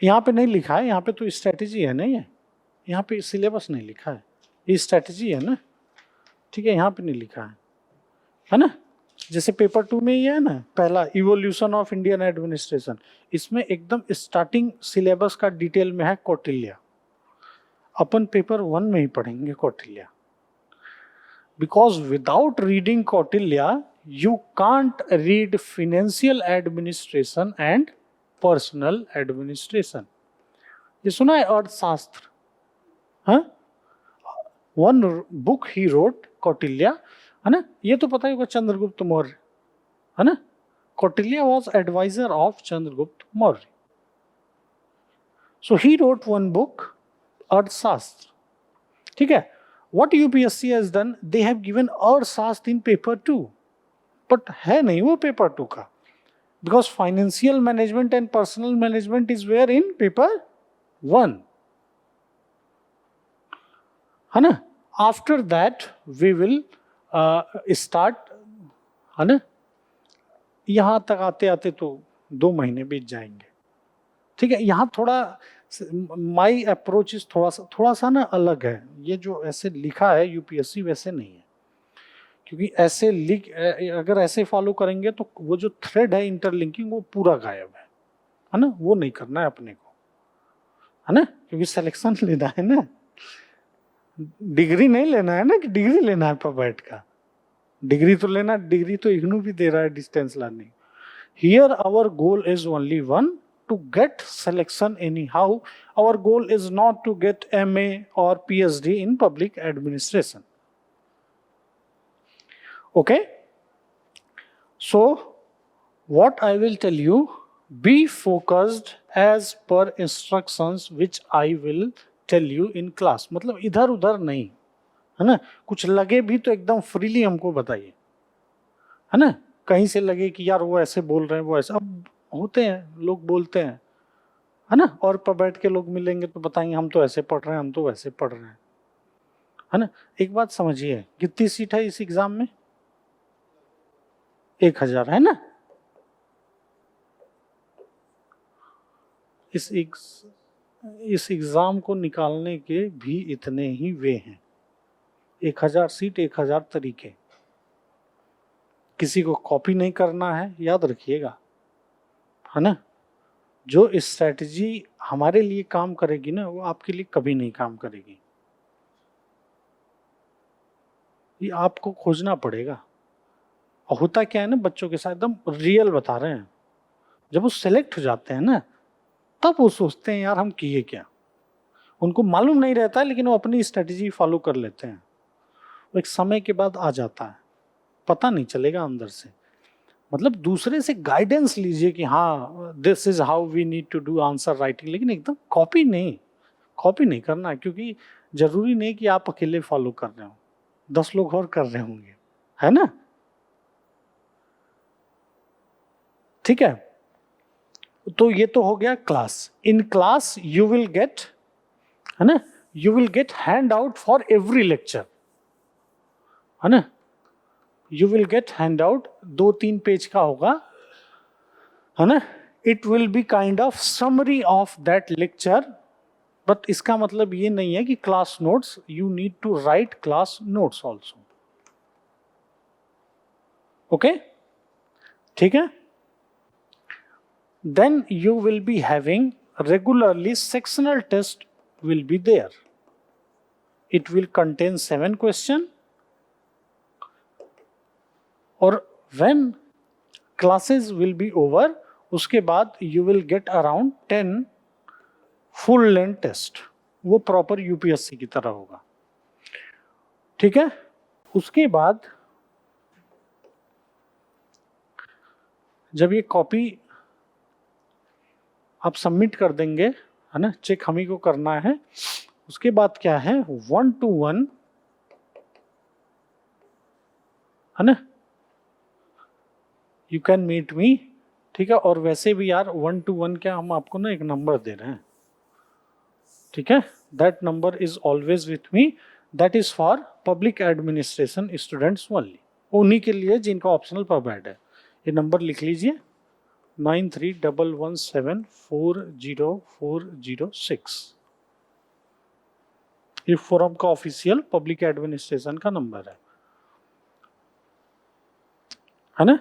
यहाँ पे नहीं लिखा है, यहाँ पे तो स्ट्रेटेजी है ना, ये यहाँ पे सिलेबस नहीं लिखा है, ये स्ट्रेटेजी है ना, ठीक है? यहाँ पे नहीं लिखा है ना? जैसे पेपर 2 में ये है ना, पहला इवोल्यूशन ऑफ इंडियन एडमिनिस्ट्रेशन, इसमें एकदम स्टार्टिंग सिलेबस का डिटेल में है कौटिल्य. अपन पेपर 1 में ही पढ़ेंगे Kautilya, because without reading Kautilya you can't read financial administration and personal administration. ये सुना है अर्थशास्त्र, हाँ? One book he wrote, Kautilya, है ना? ये तो पता ही होगा, चंद्रगुप्त मौर्य, है ना? Kautilya was advisor of Chandragupta Maurya. So he wrote one book, अर्थशास्त्र, ठीक है? What UPSC has done, they have given अर्थशास्त्र in paper 2, but है नहीं वो पेपर 2 का, because financial management and personal management is where in paper 1, है ना. After that we will start, है ना. यहाँ तक आते आते तो 2 महीने बीत जाएंगे. ठीक है. यहाँ थोड़ा माई अप्रोच इज थोड़ा सा ना अलग है. ये जो ऐसे लिखा है यूपीएससी वैसे नहीं है, क्योंकि ऐसे अगर ऐसे फॉलो करेंगे तो वो जो थ्रेड है इंटरलिंकिंग वो पूरा गायब है ना. वो नहीं करना है अपने को, है ना, क्योंकि सिलेक्शन लेना है ना, डिग्री नहीं लेना है ना कि डिग्री लेना है पबैट का. डिग्री तो लेना, डिग्री तो इग्नू भी दे रहा है distance learning. Here our goal is only one, to get selection anyhow. Our goal is not to get MA or PhD in public administration. Okay? So, what I will tell you, be focused as per instructions which I will tell you in class. मतलब इधर उधर नहीं, है ना. कुछ लगे भी तो एकदम फ्रीली हमको बताइए, है ना. कहीं से लगे कि यार वो ऐसे बोल रहे हैं, वो ऐसे, अब होते हैं लोग बोलते हैं, है ना. और पर बैठ के लोग मिलेंगे तो बताएंगे हम तो ऐसे पढ़ रहे हैं, हम तो वैसे पढ़ रहे हैं, है ना. एक बात समझिए, कितनी सीट है इस एग्जाम में? 1000, है ना. इस एग्जाम को निकालने के भी इतने ही वे हैं. 1000 सीट, 1000 तरीके. किसी को कॉपी नहीं करना है, याद रखिएगा, है ना. जो स्ट्रैटेजी हमारे लिए काम करेगी ना, वो आपके लिए कभी नहीं काम करेगी. ये आपको खोजना पड़ेगा. और होता क्या है ना, बच्चों के साथ एकदम रियल बता रहे हैं, जब वो सेलेक्ट हो जाते हैं ना, तब वो सोचते हैं यार हम किए क्या. उनको मालूम नहीं रहता है, लेकिन वो अपनी स्ट्रैटेजी फॉलो कर लेते हैं. वो एक समय के बाद आ जाता है, पता नहीं चलेगा अंदर से. मतलब दूसरे से गाइडेंस लीजिए कि हाँ this is how we need to do answer writing, लेकिन एकदम कॉपी नहीं करना है, क्योंकि जरूरी नहीं कि आप अकेले फॉलो कर रहे हो, 10 लोग और कर रहे होंगे, है ना. ठीक है. तो ये तो हो गया class. In class you will get, है ना, you will get hand out for every lecture, है ना. You will get hand out, 2-3 page का होगा, है ना. It will be kind of summary of that lecture. But इसका मतलब ये नहीं है कि class notes, you need to write class notes also. Okay, ठीक है. Then you will be having regularly sectional test will be there. It will contain 7 questions. और when classes will be over, उसके बाद you will get around 10 full length test. वो proper UPSC की तरह होगा. ठीक है. उसके बाद जब ये कॉपी आप सबमिट कर देंगे, है ना, चेक हम ही को करना है. उसके बाद क्या है, 1-to-1, है ना, यू कैन मीट मी. ठीक है. और वैसे भी यार 1-to-1 क्या, हम आपको ना एक नंबर दे रहे हैं, ठीक है. That number is always with me. That is for public administration students only. उन्हीं के लिए जिनका ऑप्शनल पब्लिक है. ये नंबर लिख लीजिए, 9311740406. ये फोरम का ऑफिशियल पब्लिक एडमिनिस्ट्रेशन का नंबर है ना.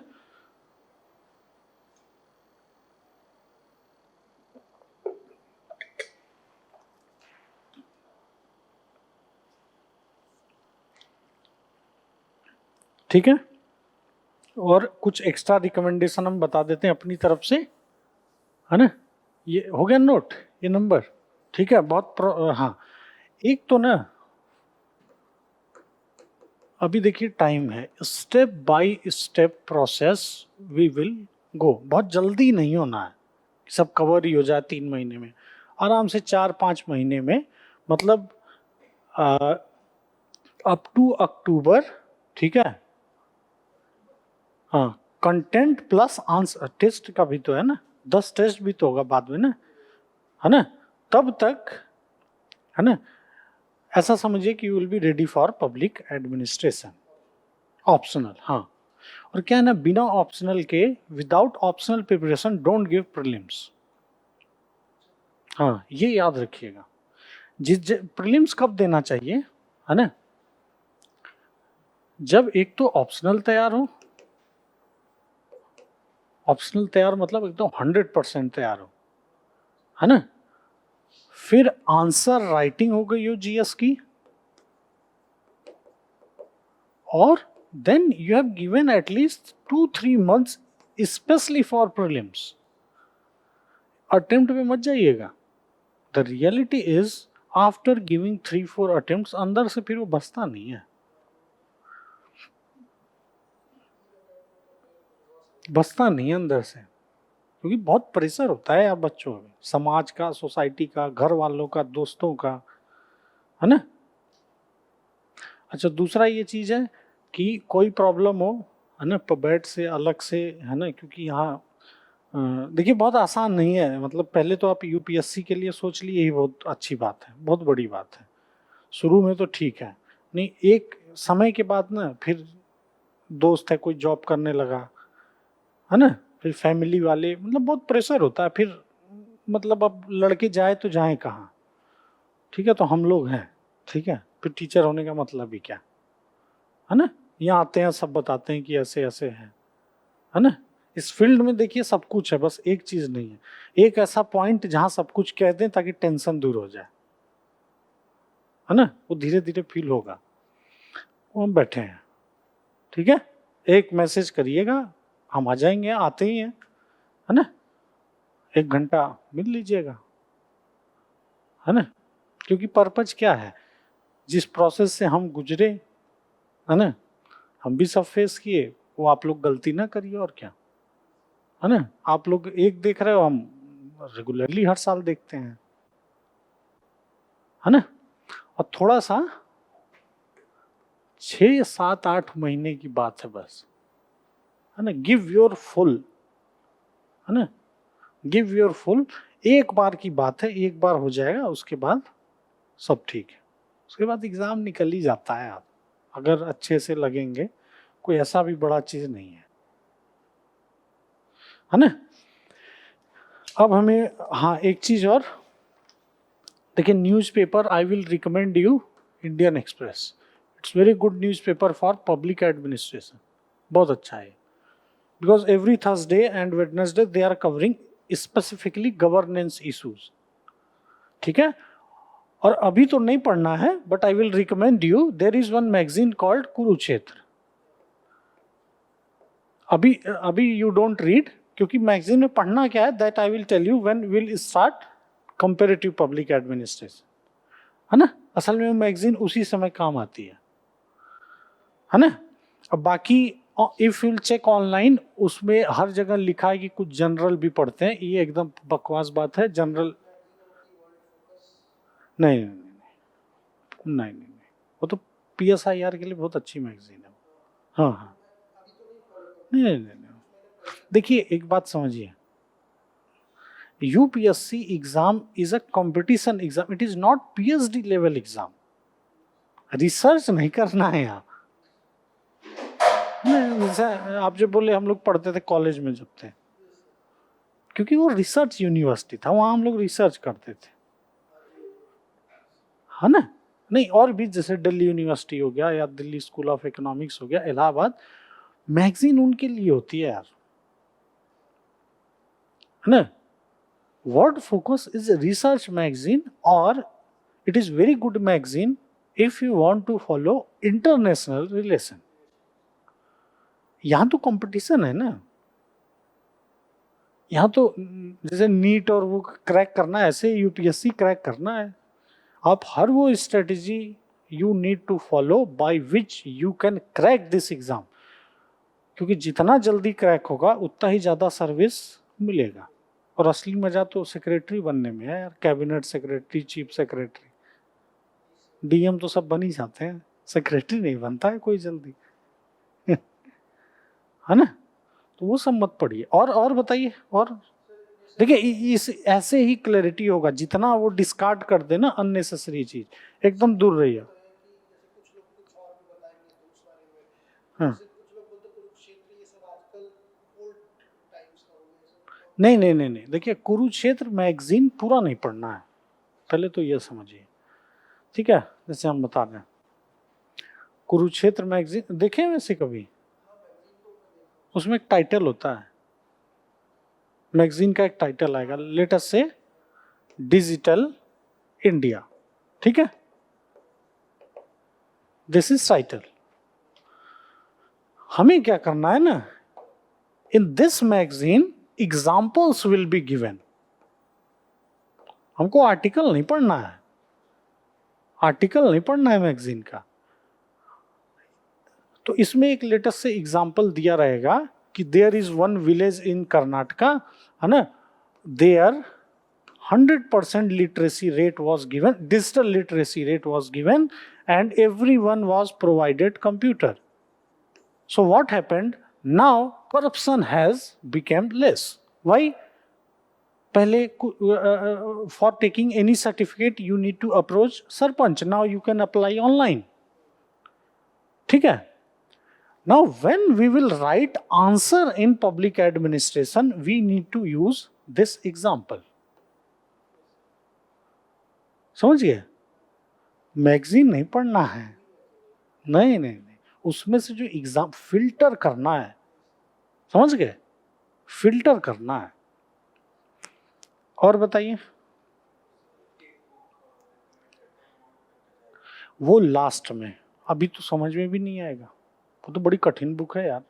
ठीक है. और कुछ एक्स्ट्रा रिकमेंडेशन हम बता देते हैं अपनी तरफ से, है ना. ये हो गया नोट, ये नंबर. ठीक है. बहुत हाँ, एक तो ना अभी देखिए टाइम है, step by step process we will go. बहुत जल्दी नहीं होना है, सब कवर ही हो जाए 3 महीने में. आराम से 4-5 महीने में, मतलब अप टू अक्टूबर. ठीक है. हाँ, कंटेंट प्लस आंसर, टेस्ट का भी तो है ना, 10 टेस्ट भी तो होगा बाद में ना, है ना, तब तक, है ना, ऐसा समझिए कि you will be ready for public administration. Optional, हाँ, और क्या है ना, बिना ऑप्शनल के, without optional preparation don't give prelims. हाँ, ये याद रखिएगा। प्रीलिम्स कब देना चाहिए, है ना, जब एक तो ऑप्शनल तैयार हो, ऑप्शनल तैयार मतलब एकदम 100% तैयार हो, है ना, फिर आंसर राइटिंग हो गई हो जीएस की, और then you have given at least 2-3 months specially for prelims. Attempt में मत जाइएगा। The reality is after giving 3-4 attempt अंदर से फिर वो बचता नहीं है, बचता नहीं है अंदर से, क्योंकि बहुत प्रेशर होता है यार बच्चों में, समाज का, सोसाइटी का, घर वालों का, दोस्तों का, है ना। अच्छा, दूसरा ये चीज है कि कोई प्रॉब्लम हो, है ना, पबैट से अलग से, है ना, क्योंकि यहाँ देखिए बहुत आसान नहीं है, मतलब पहले तो आप यूपीएससी के लिए सोच लिए, यही बहुत अच्छी बात है, बहुत बड़ी बात है। शुरू में तो ठीक है, नहीं एक समय के बाद ना, फिर दोस्त है कोई जॉब करने लगा, है ना, फिर फैमिली वाले, मतलब बहुत प्रेशर होता है फिर, मतलब अब लड़के जाए तो जाए कहाँ, ठीक है, तो हम लोग हैं, ठीक है, फिर टीचर होने का मतलब ही क्या, है ना, यहाँ आते हैं सब बताते हैं कि ऐसे ऐसे है ना। इस फील्ड में देखिए सब कुछ है, बस एक चीज नहीं है, एक ऐसा पॉइंट जहां सब कुछ कह दें ताकि टेंशन दूर हो जाए, है ना, वो धीरे धीरे फील होगा। वो हम बैठे हैं, ठीक है, एक मैसेज करिएगा, हम आ जाएंगे, आते ही हैं, है ना, 1 घंटा मिल लीजिएगा, है ना, क्योंकि पर्पज क्या है, जिस प्रोसेस से हम गुजरे, है ना, हम भी सब फेस किए, वो आप लोग गलती ना करिए, और क्या, है ना, आप लोग एक देख रहे हो, हम रेगुलरली हर साल देखते हैं, है ना। और थोड़ा सा 6-7-8 महीने की बात है बस, है ना, गिव योर फुल, है ना, गिव योर फुल, एक बार की बात है, एक बार हो जाएगा, उसके बाद सब ठीक है, उसके बाद एग्जाम निकल ही जाता है, आप अगर अच्छे से लगेंगे, कोई ऐसा भी बड़ा चीज नहीं है ना। अब हमें, हाँ, एक चीज और देखिए, newspaper I will recommend you Indian Express, it's very good newspaper for public administration, बहुत अच्छा है, because every Thursday and Wednesday they are covering specifically governance issues, ठीक है। और अभी तो नहीं पढ़ना है, but I will recommend you, there is one magazine called Kurukshetra. अभी अभी यू डोंट रीड, क्योंकि मैगजीन में पढ़ना क्या है, that I will tell you when will start comparative public administration, है ना, असल में वो मैगजीन उसी समय काम आती है ना। अब बाकी इफ यू चेक ऑनलाइन, उसमें हर जगह लिखा है कि कुछ जनरल भी पढ़ते हैं, ये एकदम बकवास बात है, जनरल नहीं नहीं नहीं नहीं, नहीं, नहीं। वो तो PSIR के लिए बहुत अच्छी मैगजीन है। हाँ हाँ, नहीं नहीं नहीं, नहीं। देखिए एक बात समझिए, UPSC exam is a competition exam, it is not PhD level exam, research नहीं करना है यहाँ। जैसे आप जो बोले, हम लोग पढ़ते थे कॉलेज में जब थे, क्योंकि वो रिसर्च यूनिवर्सिटी था, वहां हम लोग रिसर्च करते थे, है ना। नहीं, और भी जैसे दिल्ली यूनिवर्सिटी हो गया, या दिल्ली स्कूल ऑफ इकोनॉमिक्स हो गया, इलाहाबाद, मैगजीन उनके लिए होती है यार, है ना। World focus is research magazine, और it is very good magazine if you want to follow international relation. यहां तो कंपटीशन है ना, यहाँ तो जैसे नीट और वो क्रैक करना है, ऐसे यूपीएससी क्रैक करना है, आप हर वो strategy you need to follow by which you can crack this exam, क्योंकि जितना जल्दी क्रैक होगा उतना ही ज्यादा सर्विस मिलेगा। और असली मजा तो सेक्रेटरी बनने में है यार, cabinet secretary, chief secretary, DM तो सब बन ही जाते हैं, सेक्रेटरी नहीं बनता है कोई जल्दी है ना। तो वो सब मत पढ़िए। और बताइए। और देखिए इस ऐसे ही क्लैरिटी होगा, जितना वो डिस्कार्ड कर देना अननेसेसरी चीज, एकदम दूर रहिए। हाँ नहीं नहीं नहीं नहीं, देखिए कुरुक्षेत्र मैगजीन पूरा नहीं पढ़ना है, पहले तो ये समझिए, ठीक है। जैसे हम बता रहे हैं कुरुक्षेत्र मैगजीन देखे वैसे कभी, उसमें एक टाइटल होता है, मैगजीन का एक टाइटल आएगा, लेट अस से डिजिटल इंडिया, ठीक है, दिस इज टाइटल। हमें क्या करना है ना, in this magazine examples will be given. हमको आर्टिकल नहीं पढ़ना है, आर्टिकल नहीं पढ़ना है मैगजीन का। तो इसमें एक लेटेस्ट से एग्जाम्पल दिया रहेगा कि there is one village in Karnataka, है ना, there 100% literacy rate was given, digital literacy rate was given, and everyone was provided computer. So what happened? Now corruption has become less. Why? पहले for taking any certificate you need to approach sarpanch, now you can apply online, ठीक है। Now when we will write answer in public administration, we need to use this example. समझ गए? Magazine नहीं पढ़ना है, नहीं नहीं नहीं, उसमें से जो एग्जाम फिल्टर करना है, समझ गए, फिल्टर करना है। और बताइए, वो लास्ट में, अभी तो समझ में भी नहीं आएगा, वो तो बड़ी कठिन बुक है यार।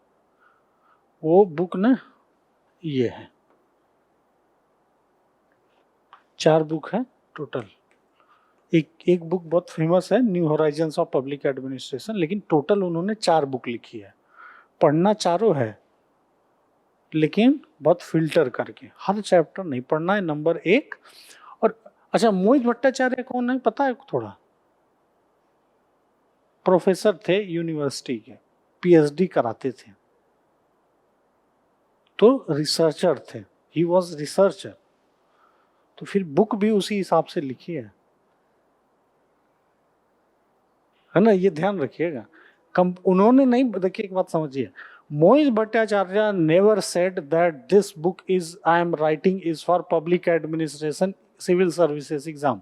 वो बुक ना ये है, 4 बुक है टोटल। एक बुक बहुत फेमस है, new horizons of public administration, लेकिन टोटल उन्होंने 4 बुक लिखी है। पढ़ना चारों है, लेकिन बहुत फिल्टर करके, हर चैप्टर नहीं पढ़ना है, नंबर 1। और अच्छा, मोहित भट्टाचार्य कौन है पता है थोड़ा? प्रोफेसर थे यूनिवर्सिटी के, पीएचडी कराते थे, तो रिसर्चर थे, ही वॉज रिसर्चर, तो फिर बुक भी उसी हिसाब से लिखी है ना, ये ध्यान रखिएगा। उन्होंने नहीं, देखिए एक बात समझिए, Mohit Bhattacharya never said that this book is I am writing is for public administration civil services exam.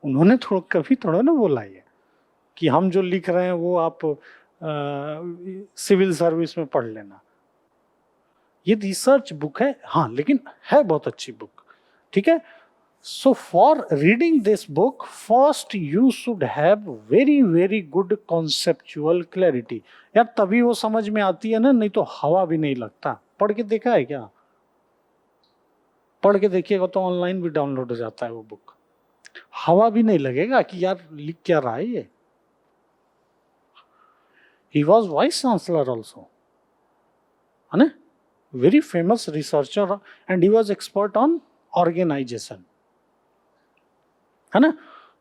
उन्होंने कभी थोड़ा ना बोला ये कि हम जो लिख रहे हैं वो आप सिविल सर्विस में पढ़ लेना। ये रिसर्च बुक है, हाँ, लेकिन है बहुत अच्छी बुक, ठीक है। So for reading this book, first you should have very good conceptual clarity. यार तभी वो समझ में आती है ना, नहीं तो हवा भी नहीं लगता। पढ़ के देखा है क्या? पढ़ के देखिएगा तो ऑनलाइन भी डाउनलोड हो जाता है वो बुक, हवा भी नहीं लगेगा कि यार लिख क्या रहा है ये। He was vice chancellor also, है ना, very famous researcher, and he was expert on organization, है ना।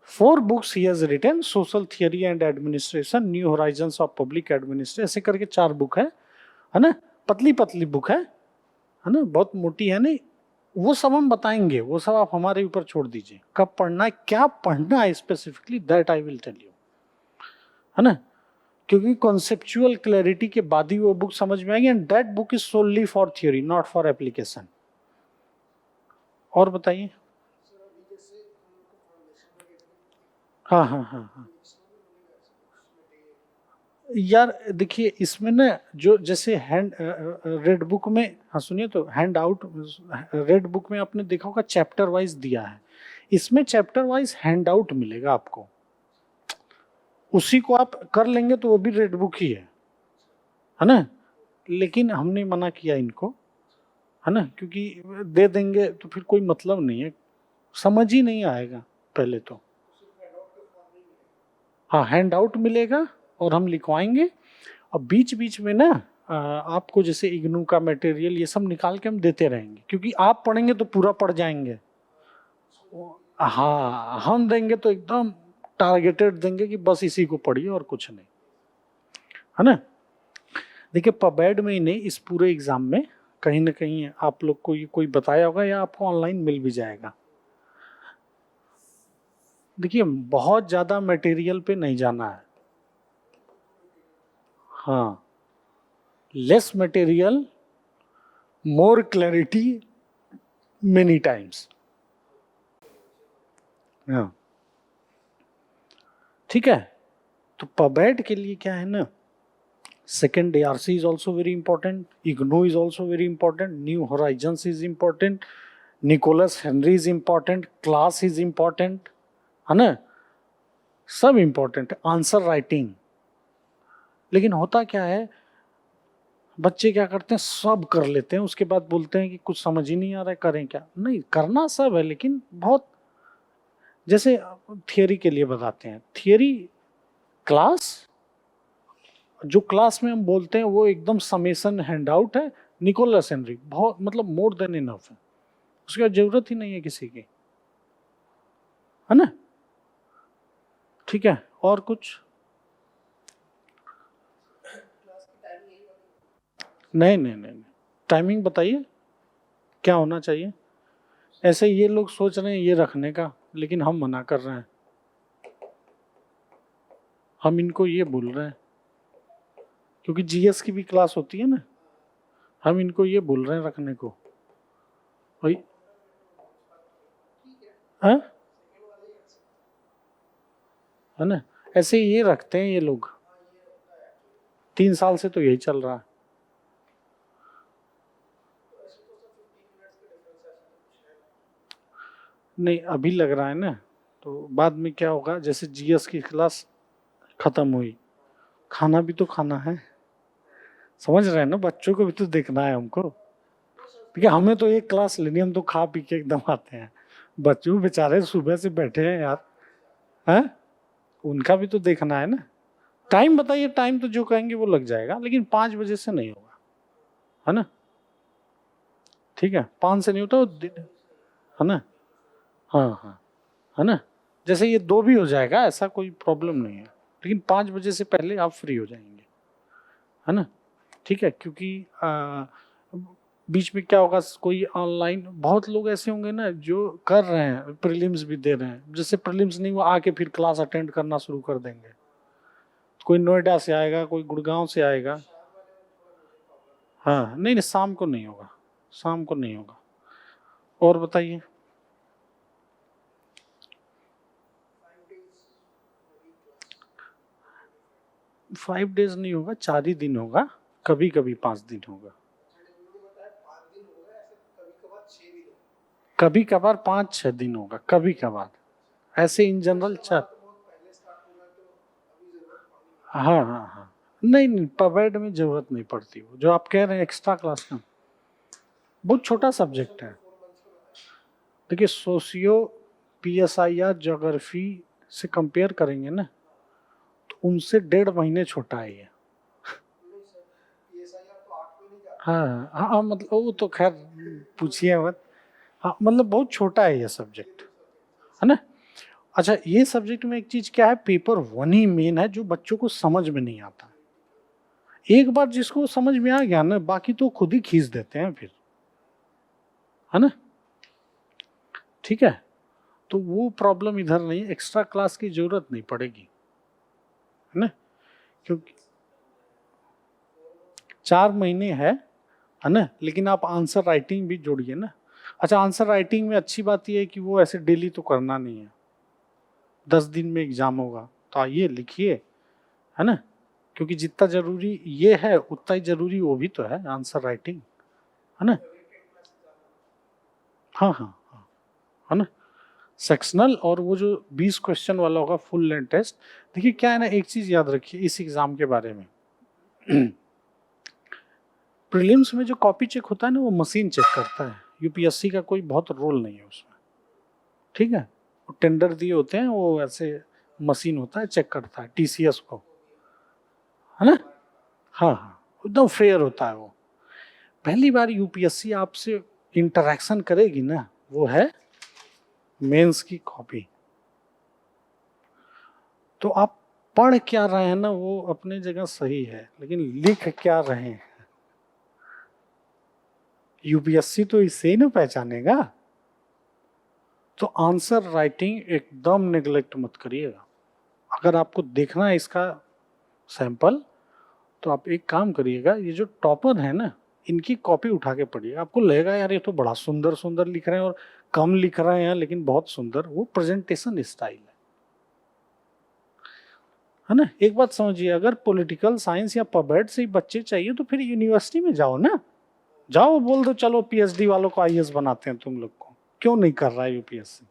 4 बुक्स ही has written, social theory and administration, new horizons of public administration, ऐसे करके 4 बुक है ना, पतली पतली बुक है ना, बहुत मोटी है नहीं। वो सब हम बताएंगे, वो सब आप हमारे ऊपर छोड़ दीजिए, कब पढ़ना है, क्या पढ़ना है specifically, that I will tell you, है ना, क्योंकि कॉन्सेप्चुअल क्लैरिटी के बाद ही वो बुक समझ में आएगी, and that book is solely for theory, not for application. और बताइए। हाँ हाँ हाँ हाँ यार देखिए, इसमें ना जो जैसे हैंड रेड बुक में, हाँ सुनिए, तो हैंड आउट रेड बुक में आपने देखा होगा चैप्टर वाइज दिया है, इसमें चैप्टर वाइज हैंड आउट मिलेगा आपको, उसी को आप कर लेंगे तो वो भी रेड बुक ही है ना। लेकिन हमने मना किया इनको, है ना, क्योंकि दे देंगे तो फिर कोई मतलब नहीं है, समझ ही नहीं आएगा पहले तो। हाँ, हैंड आउट मिलेगा और हम लिखवाएंगे, और बीच बीच में ना आपको जैसे इग्नू का मटेरियल ये सब निकाल के हम देते रहेंगे, क्योंकि आप पढ़ेंगे तो पूरा पढ़ जाएंगे। हाँ, हम देंगे तो एकदम टारगेटेड देंगे कि बस इसी को पढ़िए और कुछ नहीं, है ना। देखिए पबेड में ही नहीं, इस पूरे एग्जाम में कहीं ना कहीं आप लोग को ये कोई बताया होगा या आपको ऑनलाइन मिल भी जाएगा। देखिए बहुत ज्यादा मटेरियल पे नहीं जाना है, हाँ, less material more clarity many times, हाँ ठीक है। तो पबेड के लिए क्या है ना, second ARC is also very important, IGNOU is also very important, New Horizons is important, Nicholas Henry is important, class is important, है ना, सब important, आंसर राइटिंग। लेकिन होता क्या है, बच्चे क्या करते हैं, सब कर लेते हैं, उसके बाद बोलते हैं कि कुछ समझ ही नहीं आ रहा है, करें क्या। नहीं, करना सब है, लेकिन बहुत, जैसे थियरी के लिए बताते हैं, थियरी क्लास, जो क्लास में हम बोलते हैं वो एकदम समेसन हैंड आउट है, निकोलस हेनरी बहुत, मतलब मोर देन इनफ है, उसकी जरूरत ही नहीं है किसी की, है ना, ठीक है। और कुछ नहीं नहीं नहीं, नहीं। टाइमिंग बताइए क्या होना चाहिए। ऐसे ये लोग सोच रहे हैं ये रखने का, लेकिन हम मना कर रहे हैं, हम इनको ये बोल रहे हैं, क्योंकि GS की भी क्लास होती है ना, हम इनको ये बोल रहे हैं रखने को भाई, है ना, ऐसे ये रखते हैं ये लोग, 3 साल से तो यही चल रहा है। नहीं अभी लग रहा है ना, तो बाद में क्या होगा, जैसे GS की क्लास खत्म हुई, खाना भी तो खाना है, समझ रहे हैं ना, बच्चों को भी तो देखना है हमको, क्योंकि हमें तो एक क्लास लेनी, हम तो खा पी के एकदम आते हैं, बच्चों बेचारे सुबह से बैठे हैं यार, हैं, उनका भी तो देखना है ना। टाइम बताइए, टाइम तो जो कहेंगे वो लग जाएगा, लेकिन 5 बजे से नहीं होगा, है ना, ठीक है, 5 से नहीं होता, है ना, हाँ हाँ, है ना, जैसे ये 2 भी हो जाएगा, ऐसा कोई प्रॉब्लम नहीं है, लेकिन 5 बजे से पहले आप फ्री हो जाएंगे, है ना, ठीक है। क्योंकि बीच में क्या होगा, कोई ऑनलाइन, बहुत लोग ऐसे होंगे ना जो कर रहे हैं, प्रीलिम्स भी दे रहे हैं, जैसे प्रीलिम्स नहीं, वो आके फिर क्लास अटेंड करना शुरू कर देंगे, कोई नोएडा से आएगा, कोई गुड़गांव से आएगा, हाँ नहीं नहीं, शाम को नहीं होगा, शाम को नहीं होगा। और बताइए, 5 डेज नहीं होगा, 4 ही दिन होगा, कभी कभी 5 दिन होगा, कभी कभार 5-6 दिन होगा, कभी कभार, ऐसे इन जनरल 4। हाँ हाँ हाँ, नहीं नहीं, पबेड में जरूरत नहीं पड़ती, वो जो आप कह रहे हैं एक्स्ट्रा क्लास का बहुत छोटा सब्जेक्ट है। देखिए सोशियो, PSIR, ज्योग्राफी से कंपेयर करेंगे ना, तो उनसे 1.5 महीने छोटा है ये। हाँ हाँ हाँ, मतलब वो तो खैर पूछिए मत, हाँ मतलब बहुत छोटा है ये सब्जेक्ट, है ना। अच्छा ये सब्जेक्ट में एक चीज क्या है, पेपर 1 ही मेन है जो बच्चों को समझ में नहीं आता, एक बार जिसको समझ में आ गया ना, बाकी तो खुद ही खींच देते हैं फिर, है ना, ठीक है। तो वो प्रॉब्लम इधर नहीं, एक्स्ट्रा क्लास की जरूरत नहीं पड़ेगी, है ना, क्योंकि 4 महीने है ना, लेकिन आप आंसर राइटिंग भी जोड़िए ना। अच्छा आंसर राइटिंग में अच्छी बात यह है कि वो ऐसे डेली तो करना नहीं है, 10 दिन में एग्जाम होगा, तो आइए लिखिए, है ना, क्योंकि जितना जरूरी ये है उतना ही जरूरी वो भी तो है, आंसर राइटिंग, है ना, हाँ हाँ हाँ, है ना, सेक्शनल, और वो जो 20 क्वेश्चन वाला होगा फुल लेंथ टेस्ट। देखिए क्या है ना, एक चीज याद रखिए इस एग्जाम के बारे में, प्रीलिम्स में जो कॉपी चेक होता है ना, वो मशीन चेक करता है, UPSC का कोई बहुत रोल नहीं है उसमें, ठीक है, वो टेंडर दिए होते हैं, वो ऐसे मशीन होता है चेक करता है TCS को, है ना, हाँ हाँ एकदम फेयर होता है वो। पहली बार UPSC आपसे इंटरेक्शन करेगी ना, वो है मेंस की कॉपी, तो आप पढ़ क्या रहे हैं ना वो अपने जगह सही है, लेकिन लिख क्या रहे हैं यूपीएससी तो इससे ही ना पहचानेगा। तो आंसर राइटिंग एकदम नेग्लेक्ट मत करिएगा। अगर आपको देखना है इसका सैंपल तो आप एक काम करिएगा, ये जो टॉपर है ना इनकी कॉपी उठा के पढ़िएगा। आपको लगेगा यार ये तो बड़ा सुंदर सुंदर लिख रहे हैं और कम लिख रहे हैं लेकिन बहुत सुंदर, वो प्रेजेंटेशन स्टाइल है ना। एक बात समझिए, अगर पॉलिटिकल साइंस या पबेड से ही बच्चे चाहिए तो फिर यूनिवर्सिटी में जाओ ना, जाओ बोल दो चलो पीएचडी वालों को आईएएस बनाते हैं तुम लोग को, क्यों नहीं कर रहा है यूपीएससी।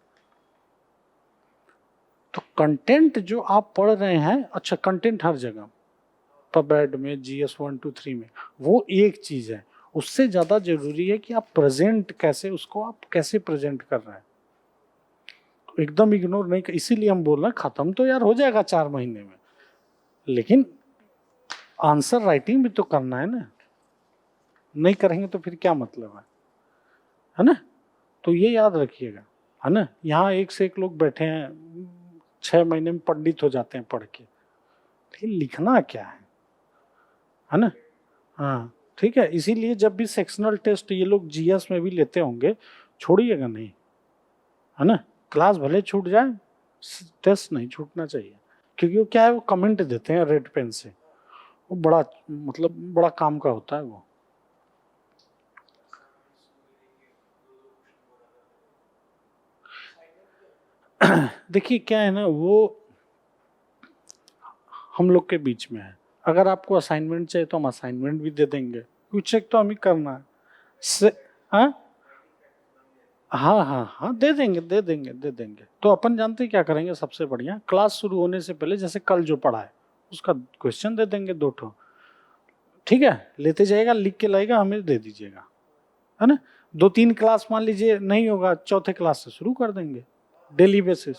तो कंटेंट जो आप पढ़ रहे हैं, अच्छा कंटेंट हर जगह पबेड में जीएस 1 2 3 में वो एक चीज है, उससे ज्यादा जरूरी है कि आप प्रेजेंट कैसे, उसको आप कैसे प्रेजेंट कर रहे हैं। तो एकदम इग्नोर नहीं कर, इसीलिए हम बोल रहे हैं खत्म तो यार हो जाएगा 4 महीने में, लेकिन आंसर राइटिंग भी तो करना है ना, नहीं करेंगे तो फिर क्या मतलब है ना। तो ये याद रखिएगा, है ना। यहाँ एक से एक लोग बैठे हैं 6 महीने में पंडित हो जाते हैं पढ़ के, लेकिन लिखना क्या है ना। हाँ ठीक है, इसीलिए जब भी सेक्शनल टेस्ट ये लोग जीएस में भी लेते होंगे छोड़िएगा नहीं, है ना। क्लास भले छूट जाए, टेस्ट नहीं छूटना चाहिए, क्योंकि वो क्या है, वो कमेंट देते हैं रेड पेन से, वो बड़ा मतलब बड़ा काम का होता है वो। देखिए क्या है ना, वो हम लोग के बीच में है। अगर आपको असाइनमेंट चाहिए तो हम असाइनमेंट भी दे देंगे, क्योंकि चेक तो हमें करना है। हाँ हाँ हाँ हाँ दे देंगे दे देंगे दे देंगे। तो अपन जानते हैं क्या करेंगे, सबसे बढ़िया क्लास शुरू होने से पहले जैसे कल जो पढ़ा है उसका क्वेश्चन दे देंगे 2 ठो, ठीक है, लेते जाएगा लिख के लाएगा हमें दे दीजिएगा, है ना। 2 3 क्लास मान लीजिए नहीं होगा, चौथे क्लास से शुरू कर देंगे डेली बेसिस,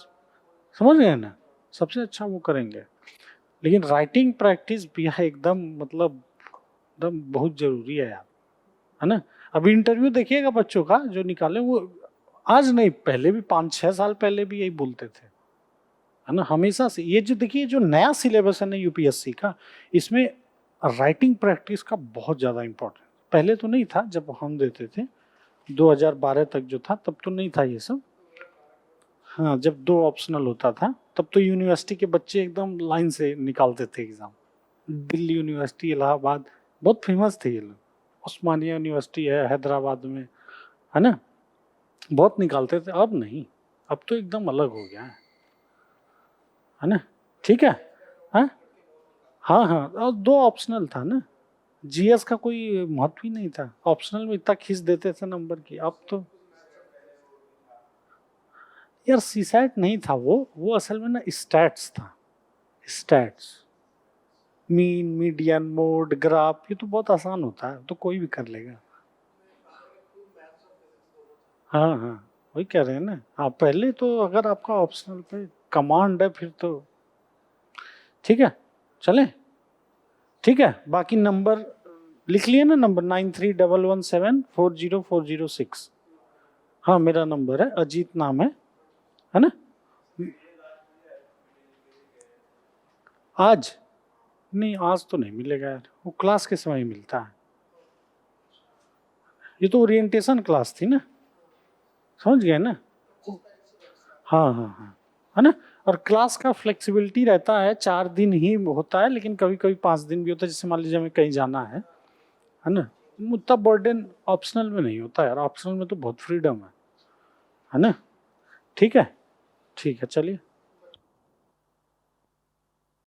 समझ गए ना। सबसे अच्छा वो करेंगे, लेकिन राइटिंग प्रैक्टिस भी है एकदम, मतलब एकदम बहुत जरूरी है यार, है ना। अभी इंटरव्यू देखिएगा बच्चों का जो निकाले, वो आज नहीं पहले भी 5 6 साल पहले भी यही बोलते थे, है ना। हमेशा से ये जो देखिए जो नया सिलेबस है ना यूपीएससी का, इसमें राइटिंग प्रैक्टिस का बहुत ज़्यादा इम्पोर्टेंट, पहले तो नहीं था जब हम देते थे 2012 तक जो था तब तो नहीं था ये सब। हाँ जब 2 ऑप्शनल होता था तब तो यूनिवर्सिटी के बच्चे एकदम लाइन से निकालते थे एग्जाम, दिल्ली यूनिवर्सिटी, इलाहाबाद, बहुत फेमस थे ये लोग, उस्मानिया यूनिवर्सिटी है हैदराबाद में, है ना, बहुत निकालते थे। अब नहीं, अब तो एकदम अलग हो गया है ना। ठीक है, हाँ हाँ हाँ, और 2 ऑप्शनल था ना, जीएस का कोई महत्व ही नहीं था, ऑप्शनल में इतना खींच देते थे नंबर की। अब तो यार सीसैट नहीं था वो असल में ना स्टैट्स था, stats, mean median mode graph, ये तो बहुत आसान होता है, तो कोई भी कर लेगा। हाँ हाँ वही कह रहे हैं ना। हाँ पहले तो अगर आपका ऑप्शनल पे कमांड है फिर तो ठीक है, चले ठीक है। बाकी नंबर लिख लिए ना, नंबर 9311740406, हाँ मेरा नंबर है, अजीत नाम है ना। आज नहीं, आज तो नहीं मिलेगा यार, वो क्लास के समय मिलता है, ये तो ओरिएंटेशन क्लास थी ना, समझ गए ना। हाँ हाँ हाँ, है ना। और क्लास का फ्लेक्सिबिलिटी रहता है, 4 दिन ही होता है, लेकिन कभी कभी 5 दिन भी होता है, जैसे मान लीजिए हमें कहीं जाना है ना, उतना बर्डन ऑप्शनल में नहीं होता यार, ऑप्शनल में तो बहुत फ्रीडम है ना। ठीक है, ठीक है चलिए।